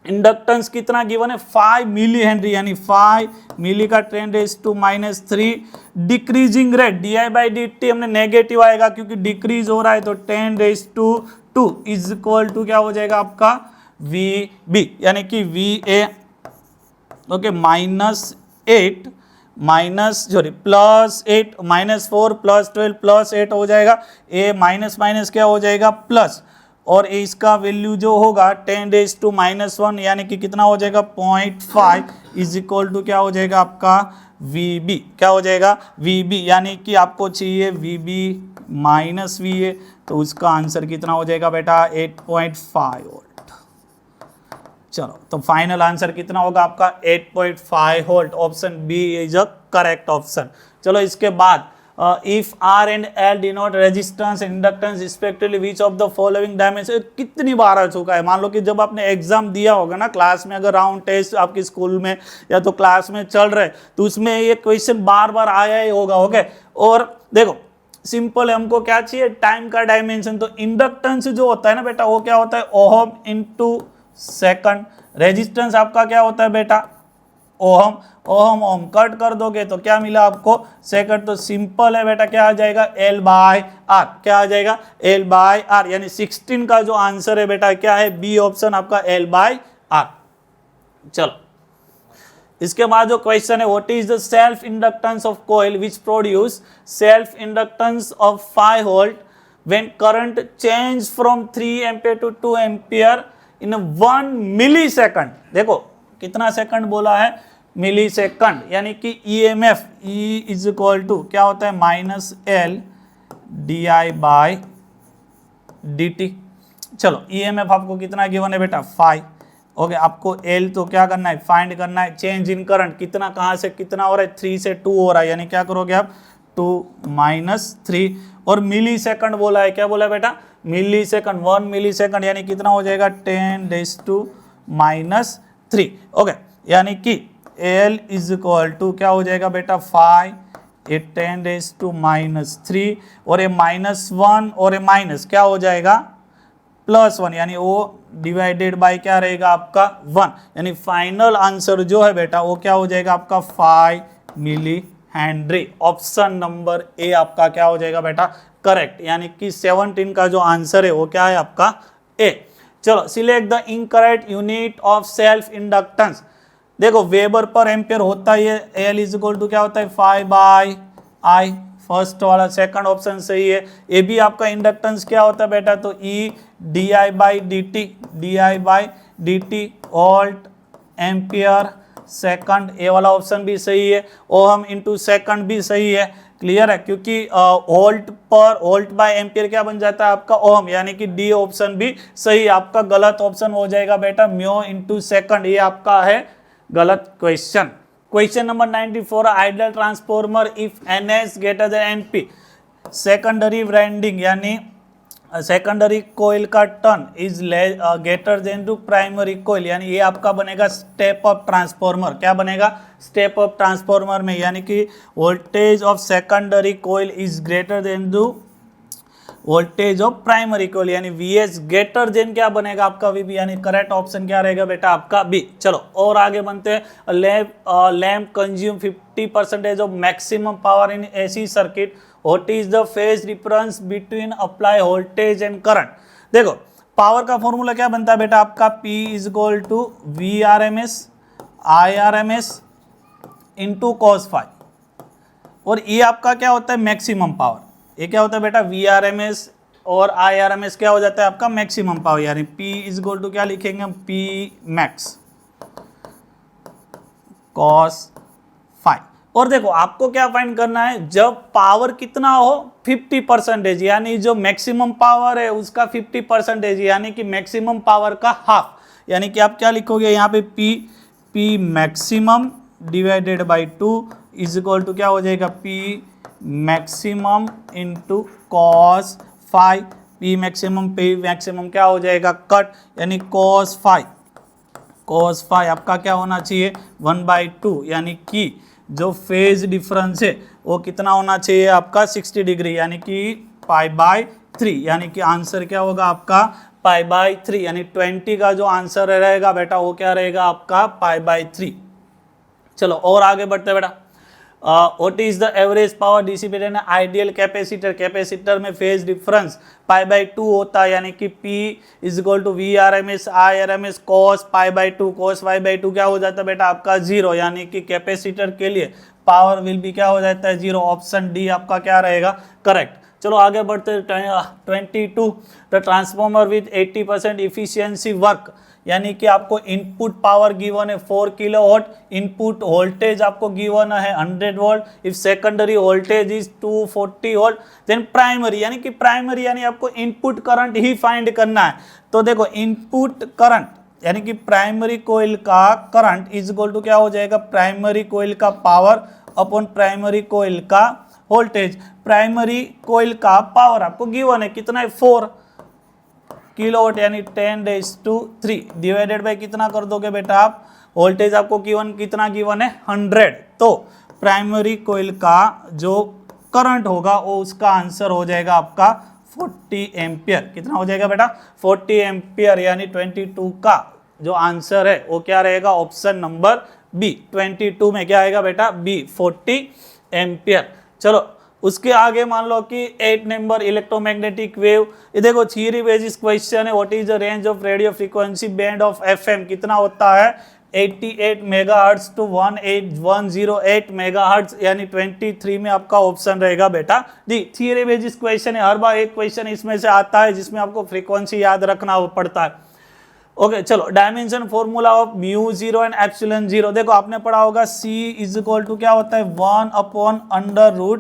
इंडक्टेंस कितना गिवन है 5 मिली हेनरी यानी 5 मिली का 10⁻³ डिक्रीजिंग रेट di/dt हमने नेगेटिव आएगा क्योंकि डिक्रीज हो रहा है तो 10⁻² इज इक्वल टू क्या हो जाएगा आपका VB यानी कि VA। ओके -8 +8 -4 +12 +8 हो जाएगा, ए माइनस क्या हो जाएगा प्लस, और इसका वैल्यू जो होगा 10⁻⁻1 यानी कि कितना हो जाएगा 0.5 इज इक्वल टू क्या हो जाएगा आपका VB, क्या हो जाएगा VB यानी कि आपको चाहिए VB माइनस VA, तो उसका आंसर कितना हो जाएगा बेटा 8.5 वोल्ट। चलो तो फाइनल आंसर कितना होगा आपका 8.5 volt, option B is a correct option. चलो इसके बाद if R and L denote resistance inductance respectively which of the following dimension, कितनी बार आ चुका है। मान लो कि जब आपने एग्जाम दिया होगा ना क्लास में, अगर राउंड टेस्ट आपकी स्कूल में या तो क्लास में चल रहे तो उसमें ये क्वेश्चन बार बार आया ही होगा। ओके और देखो सिंपल है, हमको क्या चाहिए टाइम का डायमेंशन, तो इंडक्टेंस जो होता है ना बेटा वो क्या होता है ओहम इंटू सेकंड, रेजिस्टेंस आपका क्या होता है बेटा ओहम, ओहम कट कर दोगे तो क्या मिला आपको सेकंड, तो सिंपल है बेटा क्या आ जाएगा L/R, क्या आ जाएगा L/R यानी 16 का जो आंसर है बेटा क्या है बी ऑप्शन आपका L/R। चलो इसके बाद जो क्वेश्चन है what is the self inductance of coil which produce self inductance of 5 volt when current change from 3 ampere to 2 ampere in 1 millisecond. देखो कितना सेकंड बोला है मिली सेकंड, यानी कि EMF E is equal to क्या होता है -L di/dt। चलो EMF आपको कितना गिवन है बेटा 5। ओके आपको L तो क्या करना है फाइंड करना है, चेंज इन करंट कितना कहाँ से कितना हो रहा है 3 से 2 हो रहा है, यानी क्या करोगे आप 2 - 3, और मिली सेकंड बोला है, क्या बोला है बेटा मिली सेकंड, 1 मिली सेकंड यानी कितना हो जाएगा 10⁻⁻3। ओके, यानी कि L इज इक्वल टू क्या हो जाएगा बेटा 5 ये 10⁻³ और ये -1 और ये माइनस क्या हो जाएगा +1 यानी वो डिवाइडेड बाय क्या रहेगा आपका 1, यानी फाइनल आंसर जो है बेटा वो क्या हो जाएगा आपका 5 millihenry. Option number A आपका क्या हो जाएगा बेटा करेक्ट, यानी कि 17 का जो आंसर है वो क्या है आपका ए। चलो select the incorrect unit of self inductance. देखो वेबर पर एम्पियर होता है, एल इज इक्वल टू क्या होता है 5/I, फर्स्ट वाला। सेकंड ऑप्शन सही है। ये भी आपका इंडक्टेंस क्या होता है बेटा, तो E di/dt volt ampere second, ये वाला ऑप्शन भी सही है। ओहम इनटू सेकंड भी सही है, क्लियर है, क्योंकि वोल्ट बाय एम्पियर क्या बन जाता है आपका ओहम, यानी कि डी ऑप्शन भी सही। आपका गलत ऑप्शन हो जाएगा बेटा म्यो इनटू सेकंड, ये आपका है गलत question. Question number 94, ideal transformer if NS greater than NP, secondary winding यानी सेकेंडरी कोयल का turn is greater than to primary coil, यानी ये आपका बनेगा स्टेप अप ट्रांसफॉर्मर। क्या बनेगा स्टेप अप ट्रांसफॉर्मर में, यानी कि voltage of secondary coil is greater than to voltage of primary coil, यानी VS ग्रेटर देन क्या बनेगा आपका VB, यानी करेक्ट ऑप्शन क्या रहेगा बेटा आपका B। चलो और आगे बनते हैं। Lamp consume 50% of maximum power in AC circuit, what is the phase difference between apply voltage and current. देखो पावर का फॉर्मूला क्या बनता है बेटा आपका P is equal to VRMS IRMS into cos phi, और ये आपका क्या होता है मैक्सिमम पावर। ये क्या होता है बेटा VRMS और IRMS क्या हो जाता है आपका मैक्सिमम पावर, यानी P इज इक्वल टू क्या लिखेंगे हम P मैक्स cos फाई। और देखो आपको क्या फाइंड करना है, जब पावर कितना हो 50%, यानी जो मैक्सिमम पावर है उसका 50%, यानी कि मैक्सिमम पावर का हाफ, यानी कि आप क्या लिखोगे यहाँ पे P maximum divided by 2 is equal to क्या हो जाएगा P maximum into cos phi. P maximum क्या हो जाएगा कट, यानी cos फाई आपका क्या होना चाहिए 1/2, यानी कि जो फेज डिफरेंस है वो कितना होना चाहिए आपका 60 डिग्री, यानी कि π/3, यानी कि आंसर क्या होगा आपका π/3, यानी 20 का जो आंसर रहेगा बेटा वो क्या रहेगा आपका π/3। चलो और आगे बढ़ते बेटा। What is the average power dissipated in ideal capacitor, capacitor में फेज डिफरेंस π/2 होता है, यानी कि P is equal to VRMS IRMS cos π/2, cos π/2 क्या हो जाता है बेटा आपका 0, यानी कि कैपेसिटर के लिए पावर विल भी क्या हो जाता है 0। ऑप्शन डी आपका क्या रहेगा करेक्ट। चलो आगे बढ़ते 22, the transformer with 80% efficiency work, यानी कि आपको इनपुट पावर गिवन है 4 किलोवाट, इनपुट वोल्टेज आपको गिवन है 100 volt, if secondary voltage is 240 volt, then primary यानी आपको इनपुट करंट ही फाइंड करना है। तो देखो इनपुट करंट यानी कि प्राइमरी कोइल का करंट इज इक्वल टू क्या हो जाएगा प्राइमरी कोइल का पावर अपॉन प्राइमरी कोइल का वोल्टेज। प्राइमरी कोइल का पावर आपको गिवन है कितना है 4 किलोवाट, यानी 10⁻³ डिवाइडेड बाय कितना कर दोगे बेटा आप, वोल्टेज आपको कितना गिवन है 100। तो प्राइमरी कोइल का जो करंट होगा वो उसका आंसर हो जाएगा आपका 40 एम्पियर। कितना हो जाएगा बेटा 40 एम्पियर, यानी 22 का जो आंसर है वो क्या रहेगा ऑप्शन नंबर बी। 22 में क्या आएगा बेटा बी 40 एम्पियर। चलो उसके आगे मान लो कि 8 नंबर इलेक्ट्रोमैग्नेटिक वेव, ये देखो थ्योरी बेसिस क्वेश्चन है। What is the range of radio frequency band of FM, कितना होता है 88 मेगाहर्ट्ज टू 108 मेगाहर्ट्ज, यानी 23 में आपका ऑप्शन रहेगा बेटा डी। थ्योरी बेसिस क्वेश्चन है, हर बार एक क्वेश्चन इसमें से आता है जिसमें आपको फ्रीक्वेंसी याद रखना पड़ता है। ओके चलो dimension formula of μ0 and epsilon 0, देखो आपने पढ़ा होगा C इज इक्वल टू क्या होता है 1/√μ0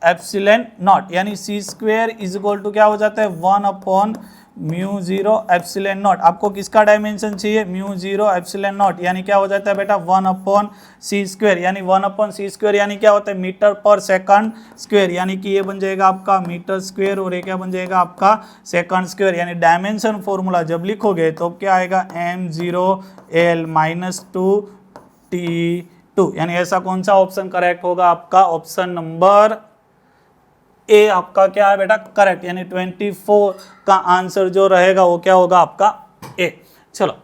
एप्सिलॉन नॉट, यानी C² इज इक्वल टू क्या हो जाता है 1/√μ0 म्यू जीरो एप्सिलॉन नॉट। आपको किसका डायमेंशन चाहिए? म्यू जीरो एप्सिलॉन नॉट, यानी क्या हो जाता है बेटा 1/c², यानी 1/c² यानी क्या होता है मीटर पर सेकंड स्क्वायर, यानी कि ये बन जाएगा आपका मीटर स्क्वायर और ये क्या बन जाएगा आपका सेकंड स्क्वायर। यानी डायमेंशन फॉर्मूला जब लिखोगे तो क्या आएगा m0l -2t2, यानी ऐसा कौन सा ऑप्शन करेक्ट होगा आपका? ऑप्शन नंबर ए आपका क्या है बेटा करेक्ट, यानी 24 का आंसर जो रहेगा वो क्या होगा आपका ए। चलो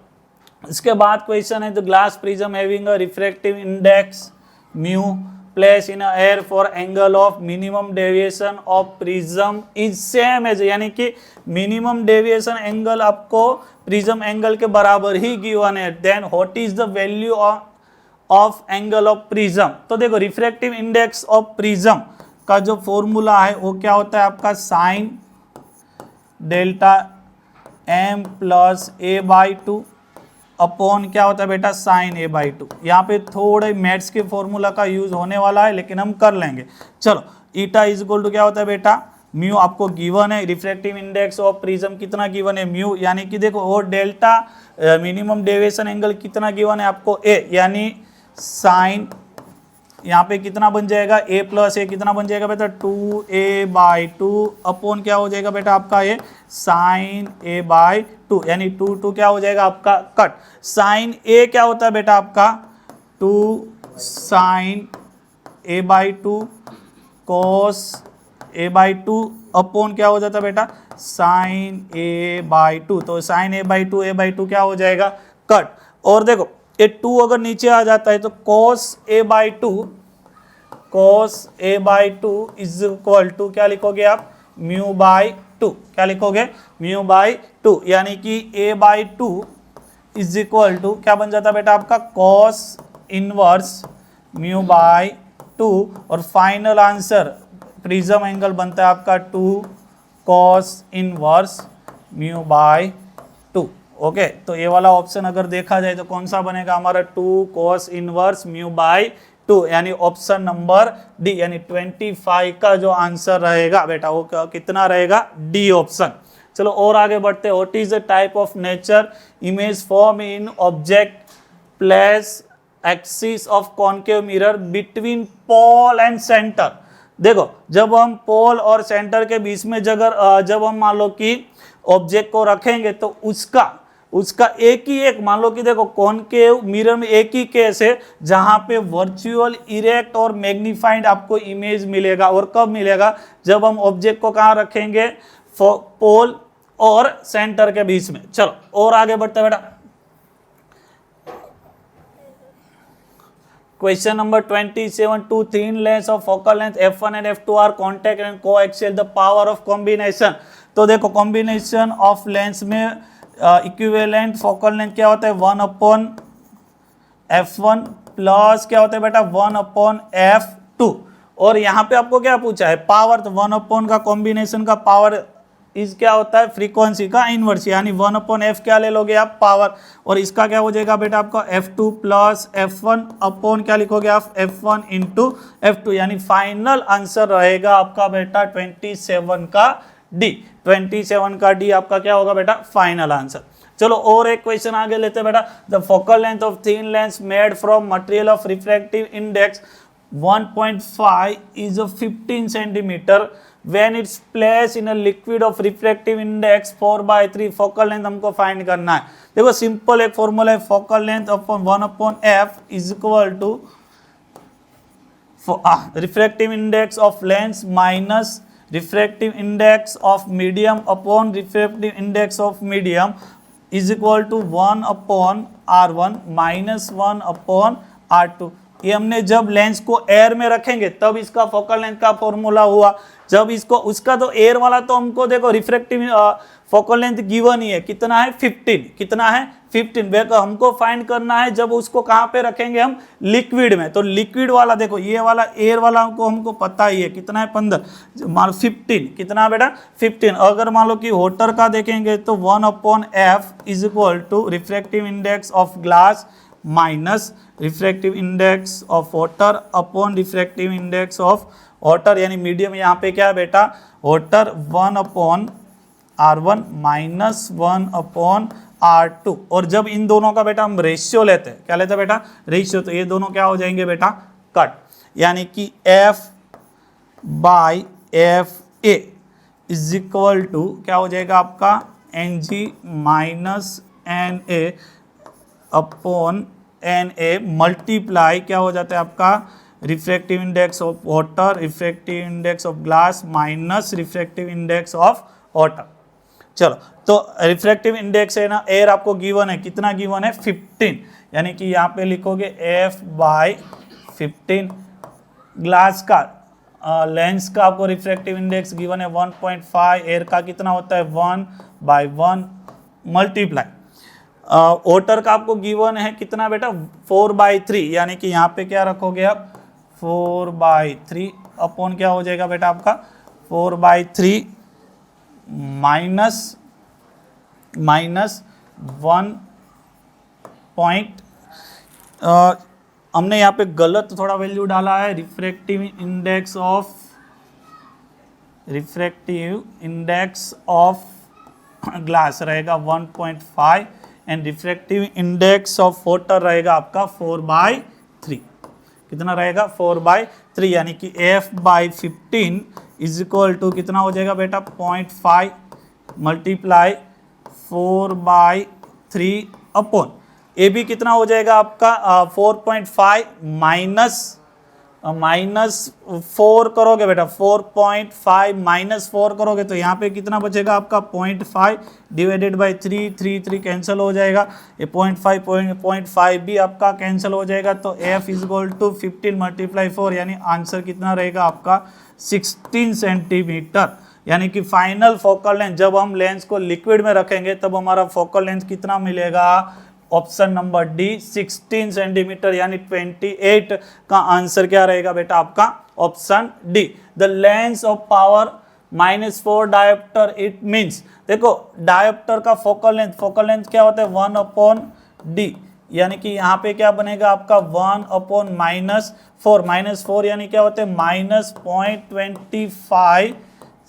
इसके बाद क्वेश्चन है the glass prism having a refractive index mu place in air for angle of minimum deviation of prism is same as, यानी कि मिनिमम डेविएशन एंगल आपको प्रिज्म एंगल के बराबर ही गिवन है, then what is the value of angle of prism. तो देखो refractive index of prism का जो फॉर्मूला है वो क्या होता है आपका sine delta m plus a/2 upon क्या होता है बेटा साइन a/2। यहाँ पे थोड़े मैथ्स के फॉर्मूला का यूज होने वाला है लेकिन हम कर लेंगे। चलो ईटा इज इक्वल टू क्या होता है बेटा म्यू आपको गिवन है, रिफ्रैक्टिव इंडेक्स ऑफ प्रिज्म कितना गिवन है म्यू, यानी कि देखो और डेल्टा मिनिमम डेविएशन एंगल कितना गिवन है आपको a, यानी साइन यहाँ पे कितना बन जाएगा a प्लस ए कितना बन जाएगा बेटा 2a/2 अपॉन क्या हो जाएगा बेटा आपका ये साइन a/2, यानी 2 क्या हो जाएगा आपका कट। साइन a क्या होता है बेटा आपका 2 sign a/2 cos a/2 upon क्या हो जाता है बेटा साइन a/2, तो साइन a/2 क्या हो जाएगा कट। और देखो ये 2 अगर नीचे आ जाता है तो cos a/2 is equal to क्या लिखोगे आप μ/2, क्या लिखोगे μ/2, यानी कि a/2 इज इक्वल टू क्या बन जाता है बेटा आपका cos इनवर्स μ/2 और फाइनल आंसर प्रिज्म एंगल बनता है आपका 2 cos इनवर्स μ/2। ओके तो ये वाला ऑप्शन अगर देखा जाए तो कौन सा बनेगा हमारा 2 cos इनवर्स μ/2, यानी ऑप्शन नंबर डी, यानी 25 का जो आंसर रहेगा बेटा वो कितना रहेगा डी ऑप्शन। चलो और आगे बढ़ते हैं। What is the type of nature image form in object place axis of concave mirror between pole and centre. देखो जब हम पोल और सेंटर के बीच में जब हम मान लो कि ऑब्जेक्ट को रखेंगे तो उसका एक ही एक मान लो कि देखो कॉनकेव मिरर में एक ही केस है जहां पे वर्चुअल इरेक्ट और मैग्नीफाइड आपको इमेज मिलेगा। और कब मिलेगा? जब हम ऑब्जेक्ट को कहां रखेंगे पोल और सेंटर के बीच में। चलो और आगे बढ़ते बेटा। Question number 27 two thin lens of focal length f1 and f2 are contact and coaxial the power of combination. तो देखो कॉम्बिनेशन ऑफ लेंस में इक्विवेलेंट फोकल लेंथ क्या होता है 1/f1 प्लस क्या होता है बेटा 1/f2। और यहाँ पे आपको क्या पूछा है पावर, तो 1 का कॉम्बिनेशन का पावर इस क्या होता है फ्रीक्वेंसी का इनवर्स, यानी 1/f क्या ले लोगे आप पावर, और इसका क्या हो जाएगा बेटा आपका f2 प्लस f1 अपॉन क्या लिखोगे आप f1 इंटू f2, यानी फाइनल आंसर रहेगा आपका बेटा 27 का डी। 27 का डी आपका क्या होगा बेटा फाइनल आंसर। चलो और एक क्वेश्चन आगे लेते हैं बेटा। The focal length of thin lens made from material of refractive index 1.5 is 15 centimeter when it's placed in a liquid of refractive index 4/3। Focal length हमको फाइंड करना है। देखो सिंपल एक फॉर्मूला है focal length upon 1/f is equal to refractive index of lens minus refractive index of medium upon refractive index of medium is equal to 1/r1 minus 1/r2। ये हमने जब lens को air में रखेंगे तब इसका फोकल लेंथ का formula हुआ। जब इसको उसका तो एयर वाला तो हमको देखो रिफ्रैक्टिव फोकल लेंथ गिवन ही है, कितना है 15, कितना है 15। हमको फाइंड करना है जब उसको कहाँ पे रखेंगे हम लिक्विड में, तो लिक्विड वाला देखो ये वाला एयर वाला हमको पता ही है कितना है 15, मान 15 कितना बेटा 15। अगर मान लो कि वाटर का देखेंगे तो 1/f is equal to refractive index of glass minus refractive index of water upon refractive index of water, यानी मीडियम यहाँ पे क्या है बेटा वाटर 1/f R1 -1/R2। और जब इन दोनों का बेटा हम रेशियो लेते हैं, क्या लेते हैं बेटा, रेशियो, तो ये दोनों क्या हो जाएंगे बेटा, कट, यानी कि F/FA इज इक्वल टू क्या हो जाएगा आपका, Ng minus NA upon NA multiply क्या हो जाता है आपका, refractive index of water, refractive index of glass minus refractive index of water. चलो, तो रिफ्रैक्टिव इंडेक्स है ना, एयर आपको गिवन है, कितना गिवन है, 15, यानी कि यहाँ पे लिखोगे F/15। ग्लास का लेंस का आपको रिफ्रैक्टिव इंडेक्स गिवन है 1.5, एयर का कितना होता है 1/1 मल्टीप्लाई, वाटर का आपको गिवन है कितना बेटा 4/3, यानी कि यहाँ पे क्या रखोगे आप 4/3 अपॉन क्या हो जाएगा बेटा आपका 4/3 माइनस 1 पॉइंट, हमने यहाँ पे गलत थोड़ा वैल्यू डाला है, रिफ्रैक्टिव इंडेक्स ऑफ ग्लास रहेगा 1.5 and refractive index of water रहेगा आपका 4/3, कितना रहेगा 4/3, यानी कि F/15 इज इक्वल टू कितना हो जाएगा बेटा 0.5 मल्टीप्लाई 4/3 अपॉन ए भी कितना हो जाएगा आपका 4.5 माइनस 4 करोगे बेटा, 4.5 माइनस 4 करोगे तो यहाँ पे कितना बचेगा आपका 0.5 डिवाइडेड बाई 3 कैंसिल हो जाएगा, ये 0.5 भी आपका कैंसिल हो जाएगा, तो F is equal to 15 multiply 4, यानी आंसर कितना रहेगा आपका 16 सेंटीमीटर, यानी कि फाइनल फोकल लेंथ, जब हम लेंस को लिक्विड में रखेंगे तब हमारा फोकल लेंथ कितना मिलेगा, ऑप्शन नंबर डी 16 सेंटीमीटर, यानी 28 का आंसर क्या रहेगा बेटा आपका option D. The lens of power -4 dioptre, it means, देखो डायोप्टर का फोकल लेंथ क्या होता है 1/d, यानी कि यहाँ पे क्या बनेगा आपका 1/-4, -4 यानी क्या होते हैं -0.25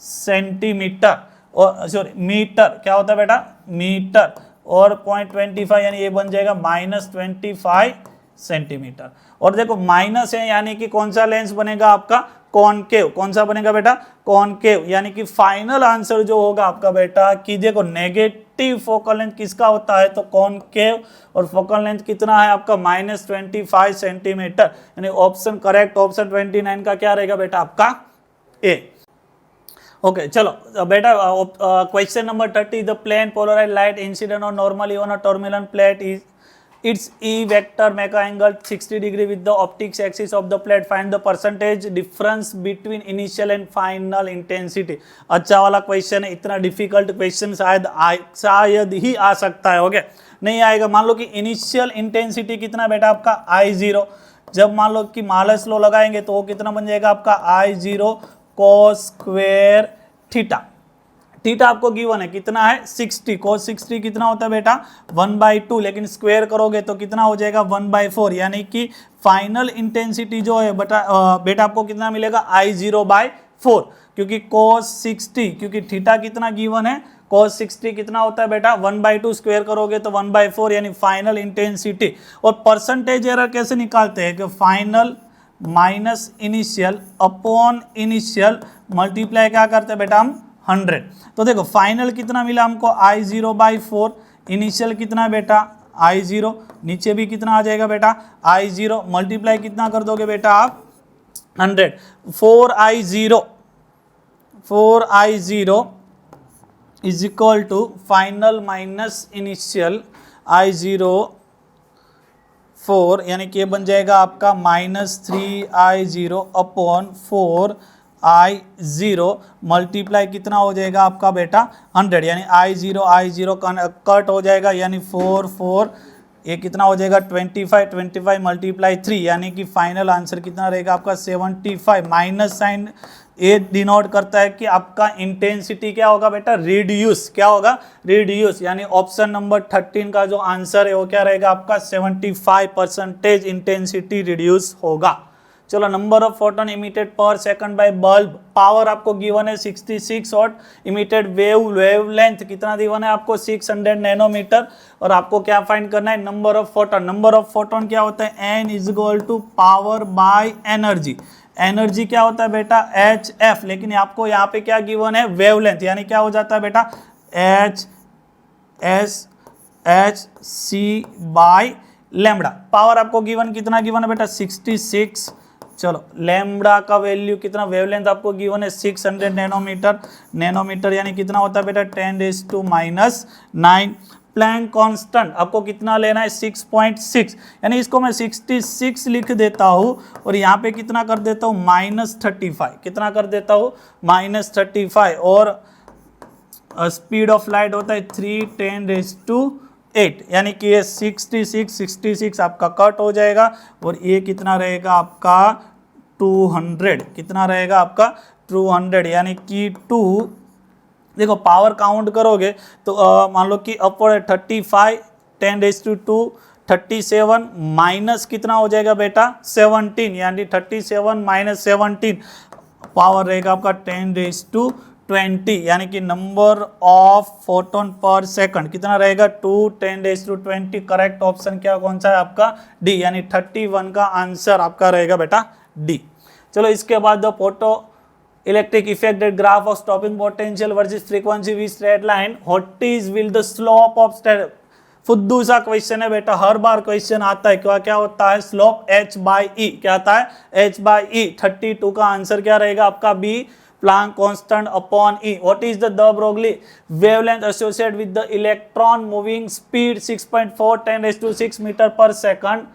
सेंटीमीटर, और सॉरी मीटर, क्या होता है बेटा मीटर, और 0.25 यानी ये बन जाएगा -25 सेंटीमीटर। और देखो माइनस है यानी कि कौन सा लेंस बनेगा आपका कॉनकेव, कौन सा बनेगा बेटा कॉनकेव, यानी कि फाइनल आंसर जो होगा आपका बेटा कि देखो नेगेटिव फोकल लेंथ किसका होता है तो कॉनकेव, और फोकल लेंथ कितना है आपका -25 सेंटीमीटर, यानी ऑप्शन करेक्ट ऑप्शन 29 का क्या रहेगा बेटा आपका ए। ओके चलो बेटा, question number 30, the plane polarise light incident on normally on a terminal plate is its E vector make a angle 60 degree with the optics axis of the plate, find the percentage difference between initial and final intensity। अच्छा वाला question है, इतना difficult question शायद ही आ सकता है, okay नहीं आएगा। मान लो कि इनिशियल इंटेंसिटी कितना बेटा आपका I0, जब मान लो कि मालस लो लगाएंगे तो वो कितना बन जाएगा आपका I0 cos square theta, theta आपको गिवन है कितना है 60, cos 60 कितना होता है बेटा 1/2, लेकिन स्क्वायर करोगे तो कितना हो जाएगा 1/4, यानी कि फाइनल इंटेंसिटी जो है बेटा आपको कितना मिलेगा I0/4, क्योंकि cos 60, क्योंकि थीटा कितना गिवन है cos 60 कितना होता है बेटा 1/2, स्क्वायर करोगे तो 1/4, यानी फाइनल इंटेंसिटी। और परसेंटेज एरर कैसे निकालते हैं कि final minus initial upon initial multiply क्या करते हैं बेटा हम 100। तो देखो फाइनल कितना मिला हमको I0/4, इनिशियल कितना बेटा I0, नीचे भी कितना आ जाएगा बेटा I0, मल्टीप्लाई कितना कर दोगे बेटा आप 100, 4I0 is equal to final minus initial I0/4, यानी कि ये बन जाएगा आपका -3I0 अपॉन 4I0 मल्टीप्लाई कितना हो जाएगा आपका बेटा 100, यानी I0 कट हो जाएगा, यानी 4 ये कितना हो जाएगा 25 मल्टीप्लाई 3, यानी कि फाइनल आंसर कितना रहेगा आपका 75। माइनस साइन ये डिनोट करता है कि आपका इंटेंसिटी क्या होगा बेटा रिड्यूस, क्या होगा रिड्यूस, यानी ऑप्शन नंबर 13 का जो आंसर है वो क्या रहेगा आपका 75% इंटेंसिटी रिड्यूस होगा। चलो नंबर ऑफ फोटोन इमिटेड पर सेकंड बाय बल्ब, पावर आपको गिवन है 66 वॉट, इमिटेड वेवलेंथ कितना गिवन है आपको 600 नैनोमीटर, और आपको क्या फाइंड करना है number of photon. Number of photon क्या होता है n is equal to power by energy. Energy क्या होता है बेटा HF, लेकिन आपको यहाँ पे क्या गिवन है वेवलेंथ, यानी क्या हो जाता है बेटा HC बाय लैम्बडा। पावर आपको गिवन कितना गिवन है बेटा 66। चलो लैम्बडा का वैल्यू कितना, वेवलेंथ आपको गिवन है 600 नैनोमीटर यानी कितना होता है बेटा 10⁻⁹। प्लैंक कांस्टेंट आपको कितना लेना है 6.6, यानी इसको मैं 66 लिख देता हूँ और यहाँ पे कितना कर देता हूँ -35, कितना कर देता हूँ -35, और स्पीड ऑफ लाइट होता है 3×10⁸, यानी कि ये 66 आपका कट हो जाएगा और ये कितना रहेगा आपका 200, कितना रहेगा आपका 200, यानी कि 2। देखो पावर काउंट करोगे तो मान लो कि अपवर्ड 35 10⁻², 37 माइनस कितना हो जाएगा बेटा 17, यानी 37 - 17 पावर रहेगा आपका 10⁻20, यानी कि नंबर ऑफ फोटोन पर सेकंड कितना रहेगा 2×10⁻20। करेक्ट ऑप्शन क्या कौन सा है आपका डी, यानी 31 का आंसर आपका रहेगा बेटा डी। चलो इसके बाद the photo electric effect that graph of stopping potential versus frequency with straight line, what is will the slope of straight. फुद्दू सा क्वेश्चन है बेटा, हर बार क्वेश्चन आता है, क्या होता है स्लोप h/e, क्या आता है h/e। 32 का आंसर क्या रहेगा आपका B, Planck constant upon E। What is the Broglie wavelength associated with the electron moving speed 6.4 10⁻⁶ metre per second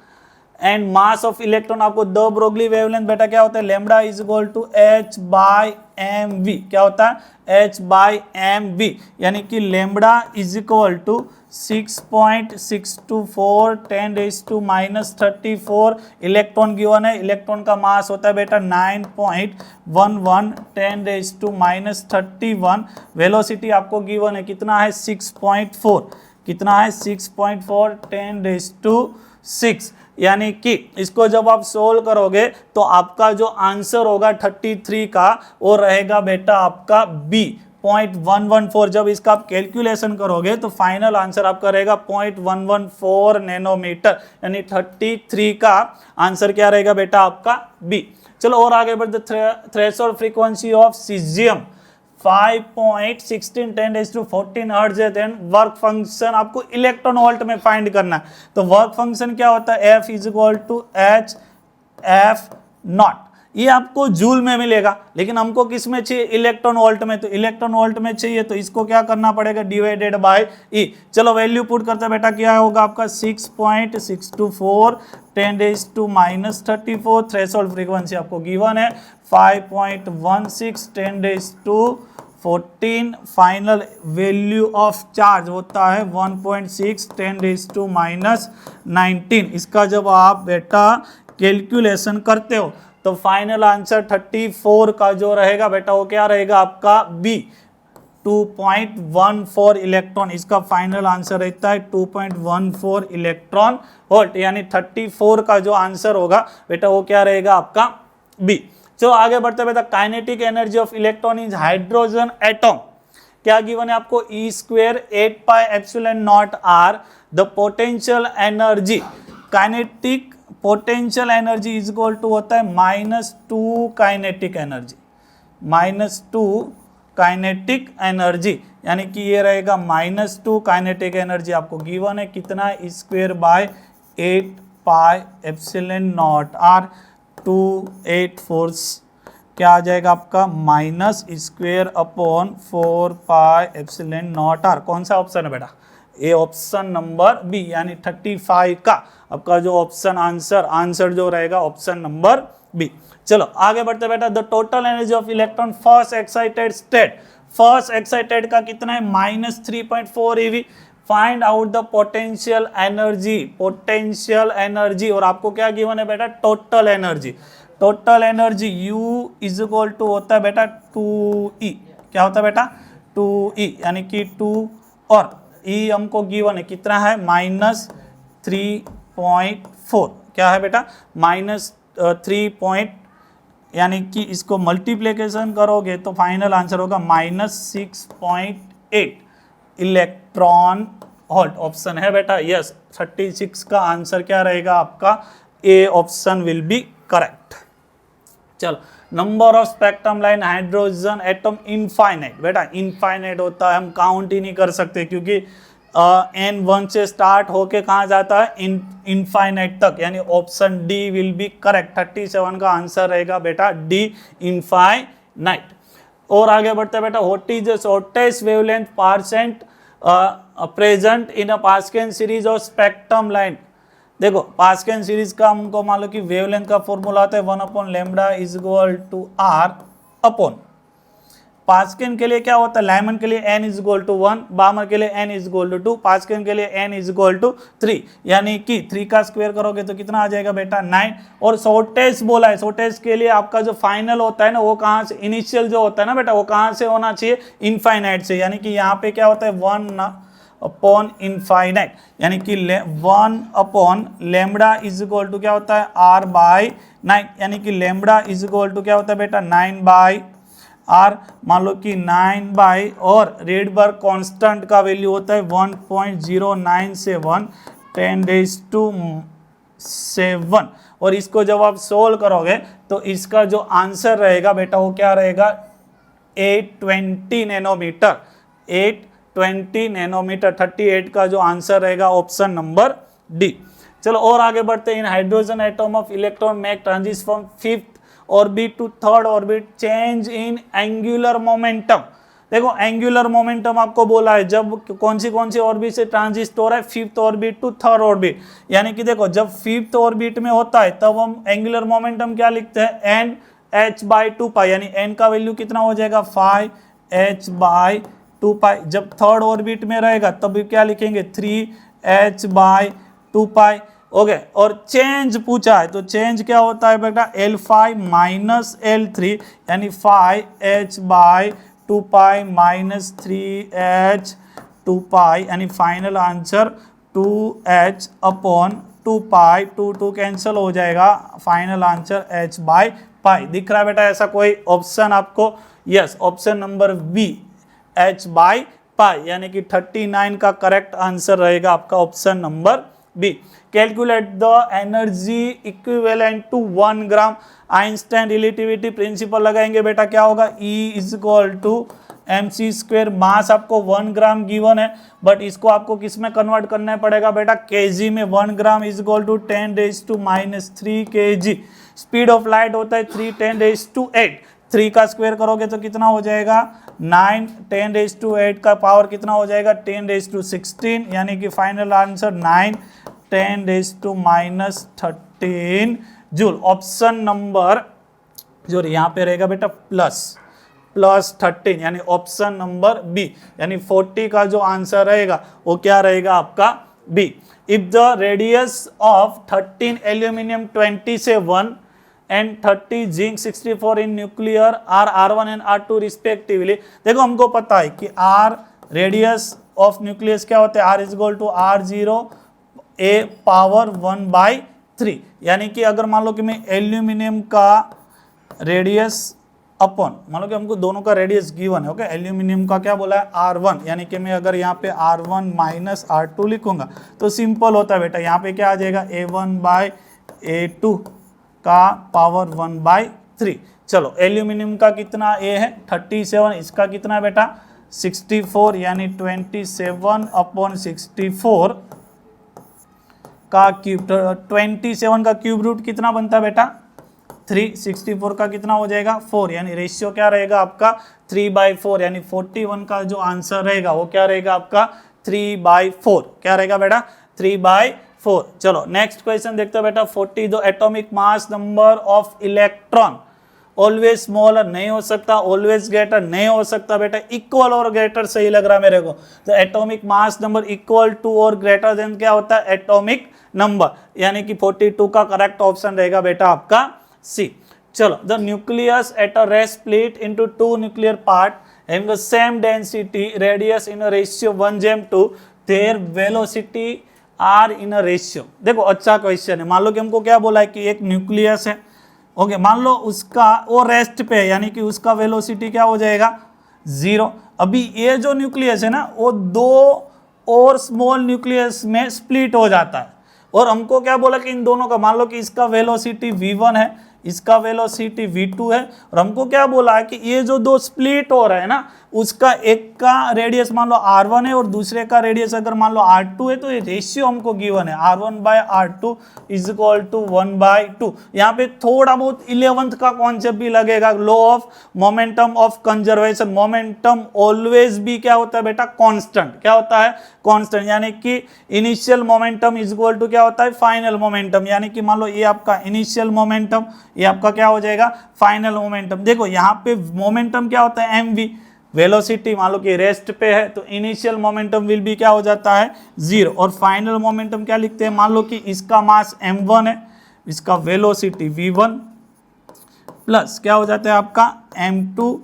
and mass of electron. आपको द ब्रोगली वेवलेंथ बेटा क्या होता है lambda is equal to h/mv, क्या होता है h/mv, यानी कि lambda is equal to 6.624 10⁻⁻34। Electron given है, इलेक्ट्रॉन का मास होता है बेटा 9.11 10⁻⁻31। वेलोसिटी आपको गिवन है कितना है 6.4, कितना है 6.4 10⁻⁶, यानी कि इसको जब आप सोल्व करोगे तो आपका जो आंसर होगा 33 का वो रहेगा बेटा आपका बी 0.114। जब इसका आप कैलकुलेशन करोगे तो फाइनल आंसर आपका रहेगा 0.114 नैनोमीटर, यानी 33 का आंसर क्या रहेगा बेटा आपका बी। चलो और आगे बढ़ते, threshold frequency of caesium 5.16 10⁻14 hertz है। देन वर्क फंक्शन आपको इलेक्ट्रॉन वोल्ट में फाइंड करना है, तो वर्क फंक्शन क्या होता है F is equal to HF0। ये आपको जूल में मिलेगा, लेकिन हमको किस में चाहिए इलेक्ट्रॉन वोल्ट में, तो इलेक्ट्रॉन वोल्ट में चाहिए तो इसको क्या करना पड़ेगा डिवाइडेड बाय E। चलो वैल्यू पुट करते बेटा, क्या होगा आपका 6.624 10⁻⁻34। थ्रेशोल्ड फ्रीक्वेंसी आपको गिवन है 5.16 10⁻14। फाइनल वैल्यू ऑफ चार्ज होता है 1.6 10⁻19। इसका जब आप बेटा कैलकुलेशन करते हो तो फाइनल आंसर 34 का जो रहेगा बेटा वो क्या रहेगा आपका बी 2.14 इलेक्ट्रॉन। इसका फाइनल आंसर रहता है 2.14 इलेक्ट्रॉन वोल्ट, यानी 34 का जो आंसर होगा बेटा वो क्या रहेगा आपका बी। चलो आगे बढ़ते बेटा, kinetic energy of electron is hydrogen atom क्या गिवन है आपको E² 8πε0r। The potential energy, kinetic potential energy is equal to होता है -2 काइनेटिक एनर्जी, -2 काइनेटिक एनर्जी, यानी कि ये रहेगा -2 काइनेटिक एनर्जी आपको गिवन है कितना है E² 8πε0r 284 क्या आ जाएगा आपका -2/4πε0r। कौन सा ऑप्शन है बेटा, ये ऑप्शन नंबर बी, यानी 35 का आपका जो ऑप्शन आंसर जो रहेगा ऑप्शन नंबर बी। चलो आगे बढ़ते बेटा, the total energy of electron first excited state, first excited का कितना है -3.4 eV। Find out the potential energy, potential energy, और आपको क्या गिवन है बेटा total energy. Total energy U is equal to होता है बेटा 2E, क्या होता है बेटा 2E, यानी कि 2 और E हमको गिवन है कितना है -3.4, क्या है बेटा 3 पॉइंट, यानी कि इसको मल्टीप्लिकेशन करोगे तो फाइनल आंसर होगा -6.8 इलेक्ट्रॉन वोल्ट। ऑप्शन है बेटा यस, 36 का आंसर क्या रहेगा आपका, A option will be correct. चलो, number of spectrum line hydrogen atom infinite. बेटा इनफाइनाइट होता है, हम काउंट ही नहीं कर सकते, क्योंकि n1 से स्टार्ट होके कहाँ जाता है, इनफाइनाइट तक, यानी option D will be correct. 37 का आंसर रहेगा बेटा डी, इनफाइनाइट। और आगे बढ़ते बेटा, what is the shortest wavelength percent present in a pascal series of spectrum line. देखो पास्कल सीरीज का हमको मान लो कि वेवलेंथ का फॉर्मूला होता है 1/λ is equal to r upon, Pascal के लिए क्या होता है, लाइमन के लिए n is equal to 1, Balmer के लिए n is equal to 2, Pascal के लिए n इज इक्वल टू 3, यानी कि 3 का स्क्वायर करोगे तो कितना आ जाएगा बेटा 9। और शॉर्टेस्ट बोला है, शॉर्टेस्ट के लिए आपका जो फाइनल होता है ना वो कहाँ से, इनिशियल जो होता है ना बेटा वो कहाँ से होना चाहिए, इनफाइनाइट से, यानी कि यहाँ पे क्या होता है 1 अपॉन इनफाइनाइट, यानी कि 1/λ इज इक्वल टू क्या होता है r/9, यानी कि λ इज इक्वल टू क्या होता है बेटा 9/r। मान लो कि 9 और रेडबर्ग कांस्टेंट का वैल्यू होता है 1.097 10⁻⁷ और इसको जब आप सोल्व करोगे तो इसका जो आंसर रहेगा बेटा वो क्या रहेगा 820 नैनोमीटर, 820 नैनोमीटर, 38 का जो आंसर रहेगा ऑप्शन नंबर डी। चलो और आगे बढ़ते हैं। In hydrogen atom of electron make transition from 5th orbit to 3rd orbit, change in angular momentum. देखो एंगुलर मोमेंटम आपको बोला है जब कौन सी ऑर्बिट से ट्रांजिट हो रहा है 5th orbit to 3rd orbit, यानी कि देखो जब 5th ऑर्बिट में होता है तब हम एंगुलर मोमेंटम क्या लिखते हैं n/2π, यानी n का वैल्यू कितना हो जाएगा 5h/2π। जब 3rd ऑर्बिट में रहेगा तब क्या लिखेंगे 3h/2π। ओके, और चेंज पूछा है तो चेंज क्या होता है बेटा L5 माइनस L3, यानी 5h/2π माइनस 3h/2π, यानी फाइनल आंसर 2h/2π, 2 कैंसिल हो जाएगा, फाइनल आंसर h/π। दिख रहा है बेटा ऐसा कोई ऑप्शन आपको? Yes, option number B h/π, यानी कि 39 का करेक्ट आंसर रहेगा आपका option number B. Calculate the energy equivalent to 1 gram, Einstein relativity principle लगाएंगे बेटा, क्या होगा E is equal to mc²। Mass आपको 1 ग्राम गिवन है, बट इसको आपको किस में कन्वर्ट करना पड़ेगा बेटा, केजी में। 1 gram is equal to 10⁻³ kg। Speed of light होता है 3 10⁸ 3 का स्क्वायर करोगे तो कितना हो जाएगा 9, 10⁸ का पावर कितना हो जाएगा 10⁻16, यानी कि final answer 9 10⁻13 joule. Option number जो यहाँ पे रहेगा बेटा प्लस 13, यानी ऑप्शन नंबर बी, यानी 40 का जो आंसर रहेगा वो क्या रहेगा आपका B. If the radius of 13 aluminium 27 and 30 zinc 64 in nuclear are R1 and R2 respectively. देखो हमको पता है कि R रेडियस ऑफ न्यूक्लियस क्या होता है, R is equal to R0a⁻1/3, यानी कि अगर मान लो कि मैं एल्यूमिनियम का रेडियस अपॉन, मान लो कि हमको दोनों का रेडियस गिवन है, ओके, एल्यूमिनियम का क्या बोला है R1, यानी कि मैं अगर यहाँ पे R1 माइनस R2 लिखूंगा तो सिंपल होता है बेटा, यहाँ पे क्या आ जाएगा a1/a2 का पावर 1/3। चलो एल्यूमिनियम का कितना A है 37, इसका कितना है बेटा 64, यानी 27/64 का क्यूब, 27 का क्यूब रूट कितना बनता है बेटा 3, 64 का कितना हो जाएगा 4, यानी रेशियो क्या रहेगा आपका 3/4, यानी 41 का जो आंसर रहेगा वो क्या रहेगा आपका 3/4, क्या रहेगा बेटा 3/4। चलो नेक्स्ट क्वेश्चन देखते हैं बेटा। 40 the atomic mass number of electron, always smaller नहीं हो सकता, ऑलवेज ग्रेटर नहीं हो सकता बेटा, इक्वल और ग्रेटर सही लग रहा है मेरे को। तो atomic mass number equal to और ग्रेटर देन क्या होता है एटॉमिक नंबर, यानी कि 42 का करेक्ट ऑप्शन रहेगा बेटा आपका सी। चलो the nucleus at a rest split into 2 nuclear part having the same density radius in a ratio 1:2, their velocity are in a ratio. देखो अच्छा क्वेश्चन है। मान लो कि हमको क्या बोला है कि एक न्यूक्लियस है, ओके, मान लो उसका वो रेस्ट पे है, यानी कि उसका वेलोसिटी क्या हो जाएगा 0। अभी ये जो न्यूक्लियस है ना वो 2 और स्मॉल न्यूक्लियस में स्प्लिट हो जाता है, और हमको क्या बोला कि इन दोनों का, मान लो कि इसका वेलोसिटी v1 है, इसका वेलोसिटी v2 है, और हमको क्या बोला है कि ये जो 2 स्प्लिट हो रहा है ना, उसका एक का रेडियस मान लो r1 है और दूसरे का रेडियस अगर मान लो r2 है, तो ये रेशियो हमको गिवन है r1/r2 इज इक्वल टू 1/2। यहाँ पे थोड़ा बहुत 11th का कॉन्सेप्ट भी लगेगा, law of momentum of conservation. Momentum always भी क्या होता है बेटा, कांस्टेंट। क्या होता है, कांस्टेंट, यानी कि initial momentum is equal to क्या होता है, फाइनल मोमेंटम। यानी कि मान लो ये आपका इनिशियल मोमेंटम, ये आपका क्या हो जाएगा, फाइनल मोमेंटम। देखो यहाँ पे मोमेंटम क्या होता है, mv, वेलोसिटी मान लो कि रेस्ट पे है, तो इनिशियल मोमेंटम विल भी क्या हो जाता है 0, और फाइनल मोमेंटम क्या लिखते हैं, मान लो कि इसका मास m1 है, इसका वेलोसिटी v1 प्लस क्या हो जाता है आपका m2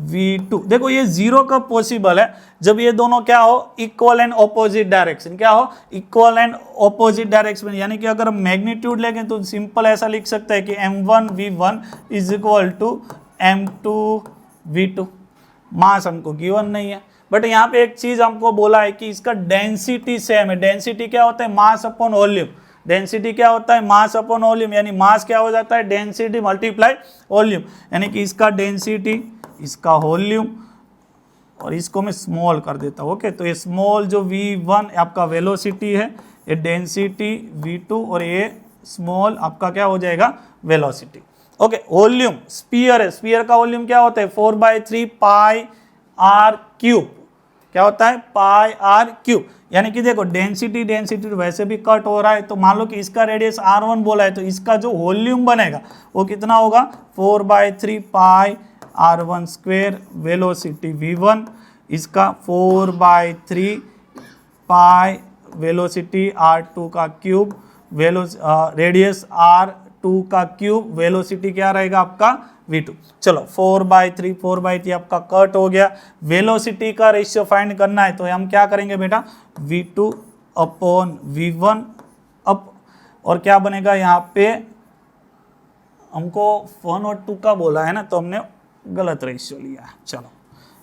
v2। देखो ये 0 कब पॉसिबल है, जब ये दोनों क्या हो, इक्वल एंड ऑपोजिट डायरेक्शन। क्या हो, इक्वल एंड ऑपोजिट डायरेक्शन। यानी कि अगर हम मैग्नीट्यूड लेंगे तो सिंपल ऐसा लिख सकते हैं कि m1 v1 is equal to m2 v2। मास हमको गिवन नहीं है, बट यहाँ पे एक चीज हमको बोला है कि इसका डेंसिटी सेम है। डेंसिटी क्या होता है, मास अपॉन वॉल्यूम। डेंसिटी क्या होता है, मास अपॉन वॉल्यूम, यानी मास क्या हो जाता है, डेंसिटी मल्टीप्लाई वॉल्यूम। यानी कि इसका डेंसिटी, इसका वॉल्यूम, और इसको मैं स्मॉल कर देता हूँ, ओके। तो ये स्मॉल जो v1 आपका वेलोसिटी है, ये डेंसिटी v2, और ये स्मॉल आपका क्या हो जाएगा, वेलोसिटी, ओके। वॉल्यूम स्फीयर है, स्फीयर का वॉल्यूम क्या होता है 4/3 पाई आर क्यूब। क्या होता है, पाई आर क्यूब। यानी कि देखो डेंसिटी तो वैसे भी कट हो रहा है, तो मान लो कि इसका रेडियस r1 बोला है, तो इसका जो वॉल्यूम बनेगा वो कितना होगा 4/3 पाई r1 स्क्वेयर, वेलोसिटी v1, इसका 4/3 पाई वेलोसिटी r2 का क्यूब, रेडियस r2 का क्यूब, वेलोसिटी क्या रहेगा आपका v2। चलो 4/3 आपका कट हो गया। वेलोसिटी का रेशियो फाइंड करना है, तो हम क्या करेंगे बेटा, v2 अपॉन v1 अप, और क्या बनेगा यहाँ पे, हमको 1 और 2 का बोला है ना, तो हमने गलत रेशियो लिया है। चलो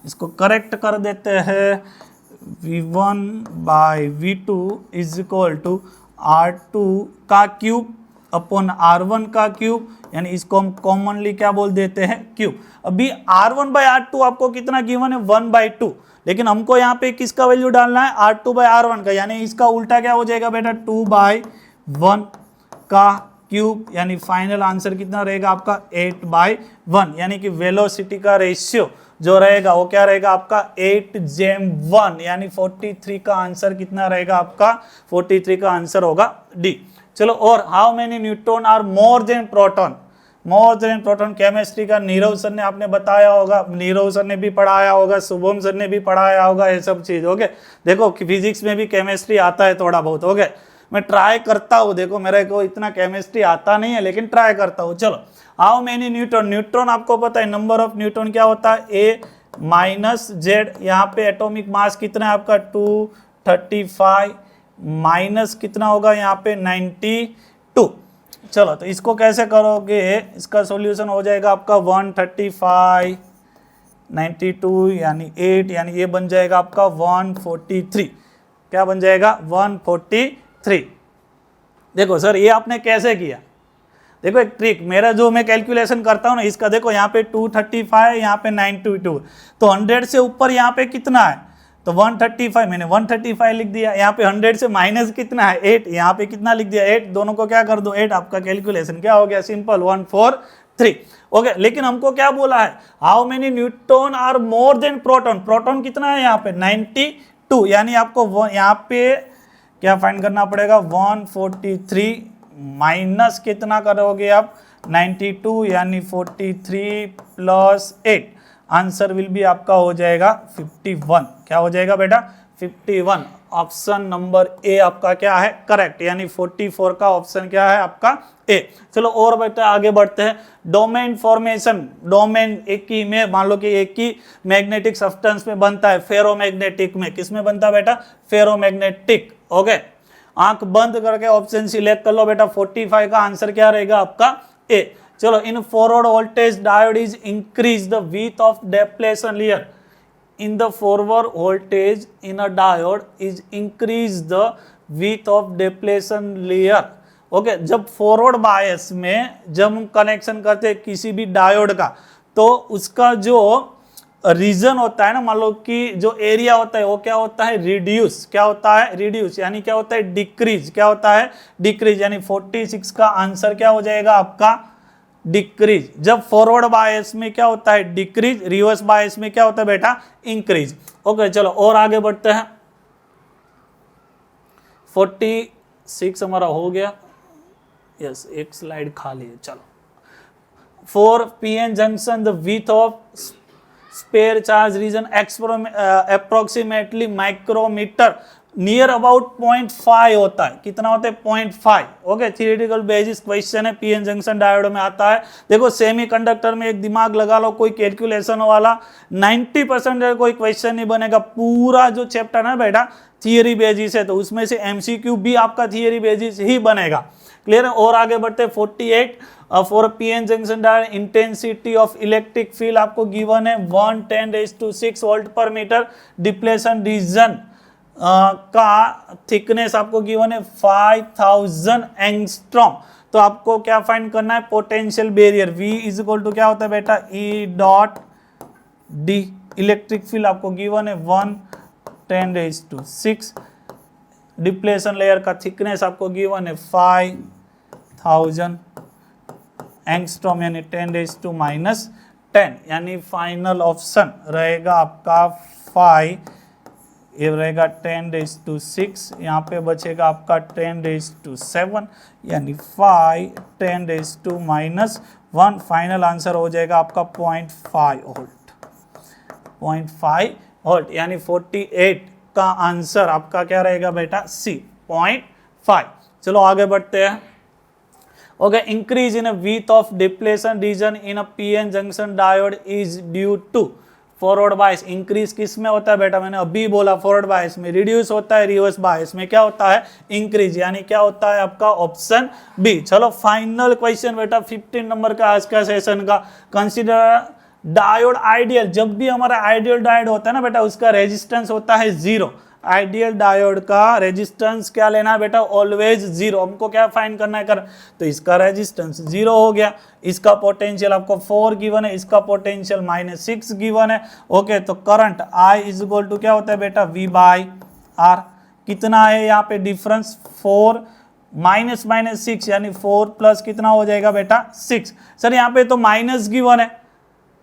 इसको करेक्ट कर देते हैं, v1/v2 is equal to r2 का क्यूब अपॉन r1 का क्यूब, यानी इसको हम कॉमनली क्या बोल देते हैं, क्यूब। अभी r1/r2 आपको कितना गिवन है 1/2, लेकिन हमको यहाँ पे किसका वैल्यू डालना है, r2/r1 का, यानी इसका उल्टा क्या हो जाएगा बेटा 2/1 का क्यूब, यानी फाइनल आंसर कितना रहेगा आपका 8/1। यानी कि वेलोसिटी का रेशियो जो रहेगा वो क्या रहेगा आपका 8/1, यानी 43 का आंसर कितना रहेगा आपका, 43 का आंसर होगा डी। चलो, और how many neutron are more than proton. More than proton chemistry का नीरव सर ने आपने बताया होगा, नीरव सर ने भी पढ़ाया होगा, शुभम सर ने भी पढ़ाया होगा, ये सब चीज, ओके। देखो फिजिक्स में भी केमिस्ट्री आता है थोड़ा बहुत, ओके। मैं ट्राई करता हूँ, देखो मेरे को इतना केमिस्ट्री आता नहीं है, लेकिन ट्राई करता हूँ। चलो, हाउ मेनी न्यूट्रॉन, न्यूट्रॉन आपको पता है नंबर ऑफ न्यूट्रॉन क्या होता है a माइनस जेड। यहाँ पे एटॉमिक मास कितना है आपका 235, माइनस कितना होगा यहाँ पे 92। चलो, तो इसको कैसे करोगे, इसका सॉल्यूशन हो जाएगा आपका 135 92 यानी 8, यानी ये बन जाएगा आपका 143। क्या बन जाएगा 143। देखो सर ये आपने कैसे किया, देखो एक ट्रिक, मेरा जो मैं कैलकुलेशन करता हूँ ना, इसका देखो यहाँ पे 235, यहाँ पे 92, तो 100 से ऊपर यहाँ पे कितना है, तो 135, मैंने 135 लिख दिया। यहाँ पे 100 से माइनस कितना है 8, यहाँ पे कितना लिख दिया 8, दोनों को क्या कर दो 8, आपका कैलकुलेशन क्या हो गया, सिंपल 143, ओके। लेकिन हमको क्या बोला है, how many neutron are more than proton. Proton कितना है यहाँ पे 92, यानी आपको यहाँ पे क्या फाइंड करना पड़ेगा 143 माइनस कितना करोगे आप 92, यानी 43 प्लस 8, आंसर विल भी आपका हो जाएगा 51। क्या हो जाएगा बेटा 51। ऑप्शन नंबर ए आपका क्या है करेक्ट, यानी 44 का ऑप्शन क्या है आपका ए। चलो और बेटा आगे बढ़ते हैं। डोमेन फॉर्मेशन, डोमेन एक ही में, मान लो कि एक ही मैग्नेटिक सब्सटेंस में बनता है, फेरोमैग्नेटिक में, किस में बनता है बेटा फेरोमैग्नेटिक, ओके। आंख बंद करके ऑप्शन सिलेक्ट कर लो बेटा। 45 का आंसर क्या रहेगा आपका ए। चलो, in forward voltage diode is increase the width of depletion layer. In the forward voltage in a diode is increase the width of depletion layer. Okay, जब फॉरवर्ड बायस में जब हम कनेक्शन करते हैं किसी भी डायोड का, तो उसका जो रीजन होता है ना, मान लो कि जो एरिया होता है वो क्या होता है, रिड्यूस। क्या होता है, रिड्यूस, यानी क्या होता है, डिक्रीज। क्या होता है, डिक्रीज। यानी 46 का आंसर क्या हो जाएगा आपका, डिक्रीज। जब फॉरवर्ड बायस में क्या होता है, डिक्रीज, रिवर्स बायस में क्या होता है बेटा, इंक्रीज। ओके, चलो और आगे बढ़ते हैं। 46 हमारा हो गया। यस, एक स्लाइड खाली है। चलो, for PN junction the width of spare charge region approximately micrometre near about 0.5 होता है। कितना होता है, 0.5। ओके, थियोरेटिकल बेसिस क्वेश्चन है, पीएन जंक्शन डायोड में आता है। देखो, सेमीकंडक्टर में एक दिमाग लगा लो, कोई कैलकुलेशन वाला 90% कोई क्वेश्चन नहीं बनेगा। पूरा जो चैप्टर है बेटा थियरी बेसिस है, तो उसमें से एमसीक्यू भी आपका थियरी बेसिस ही बनेगा। क्लियर है। और आगे बढ़ते 48 for PN junction diode intensity of electric field आपको गिवन है 110⁶ वोल्ट पर मीटर। डिप्लेशन रीजन का थिकनेस आपको गिवन है 5000 एंगस्ट्रॉम। तो आपको क्या फाइंड करना है, potential barrier. V is equal to क्या होता है बेटा, E dot D. Electric field आपको गिवन है 110⁶। डिप्लेशन लेयर का थिकनेस आपको गिवन है 5000 एंगस्ट्रॉम, यानी 10⁻⁻10। यानी फाइनल ऑप्शन रहेगा आपका 5, ये रहेगा 10⁻⁶। यहाँ पे बचेगा आपका 10⁻⁷, यानी 5 10⁻⁻1। फाइनल आंसर हो जाएगा आपका 0.5 वोल्ट। 0.5 वोल्ट, यानी 48 का आंसर आपका क्या रहेगा बेटा, सी, 0.5। चलो आगे बढ़ते हैं। Okay, increase in width of depletion region in a PN junction diode is due to forward bias. Increase किस में होता है बेटा, मैंने अभी बोला फॉरवर्ड बायस में। रिड्यूस होता है रिवर्स बायस में। क्या होता है, इंक्रीज, यानी क्या होता है आपका ऑप्शन बी। चलो फाइनल क्वेश्चन बेटा 15 नंबर का आज का सेशन का। Consider diode ideal. जब भी हमारा आइडियल डायोड होता है ना बेटा, उसका रेजिस्टेंस होता है 0। आइडियल डायोड का रेजिस्टेंस क्या लेना है बेटा, ऑलवेज 0। हमको क्या फाइंड करना है तो इसका रेजिस्टेंस 0 हो गया। इसका पोटेंशियल आपको 4 गिवन है, इसका पोटेंशियल -6 गिवन है। ओके, तो current I is equal to क्या होता है बेटा, V/R। कितना है यहाँ पे डिफरेंस, 4 -6, यानी 4 प्लस कितना हो जाएगा बेटा, 6। सर यहाँ पे तो माइनस गिवन है,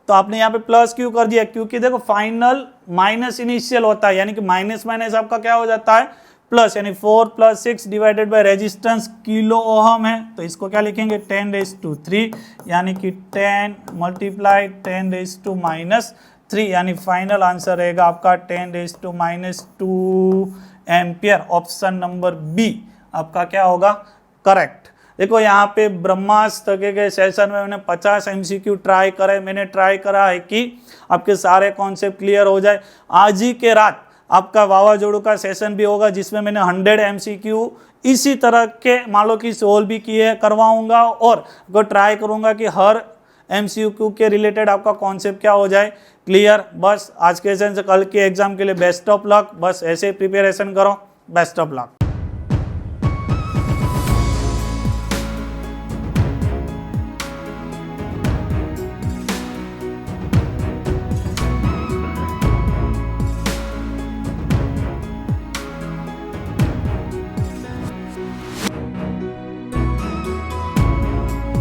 तो आपने यहाँ पे प्लस क्यों कर दिया, क्योंकि देखो फाइनल माइनस इनिशियल होता है, यानी कि माइनस माइनस आपका क्या हो जाता है, प्लस। यानी 4 + 6 divided by resistance kilo ohm है, तो इसको क्या लिखेंगे 10⁻3, यानी कि 10 × 10⁻⁻3, यानी फाइनल आंसर रहेगा आपका 10⁻2 एम्पियर। ऑप्शन नंबर बी आपका क्या होगा, करेक्ट। देखो यहाँ पे ब्रह्मास्त्र के सेशन में मैंने 50 MCQ ट्राई करे। मैंने ट्राई करा है कि आपके सारे कॉन्सेप्ट क्लियर हो जाए। आज ही के रात आपका वावाजोड़ू का सेशन भी होगा, जिसमें मैंने 100 MCQ इसी तरह के मान लो कि सोल्व भी किए करवाऊंगा, और आपको ट्राई करूंगा कि हर MCQ के रिलेटेड आपका कॉन्सेप्ट क्या हो जाए क्लियर। बस आज के सेशन से कल के एग्जाम के लिए बेस्ट ऑफ लक। बस ऐसे प्रिपरेशन करो, बेस्ट ऑफ लक।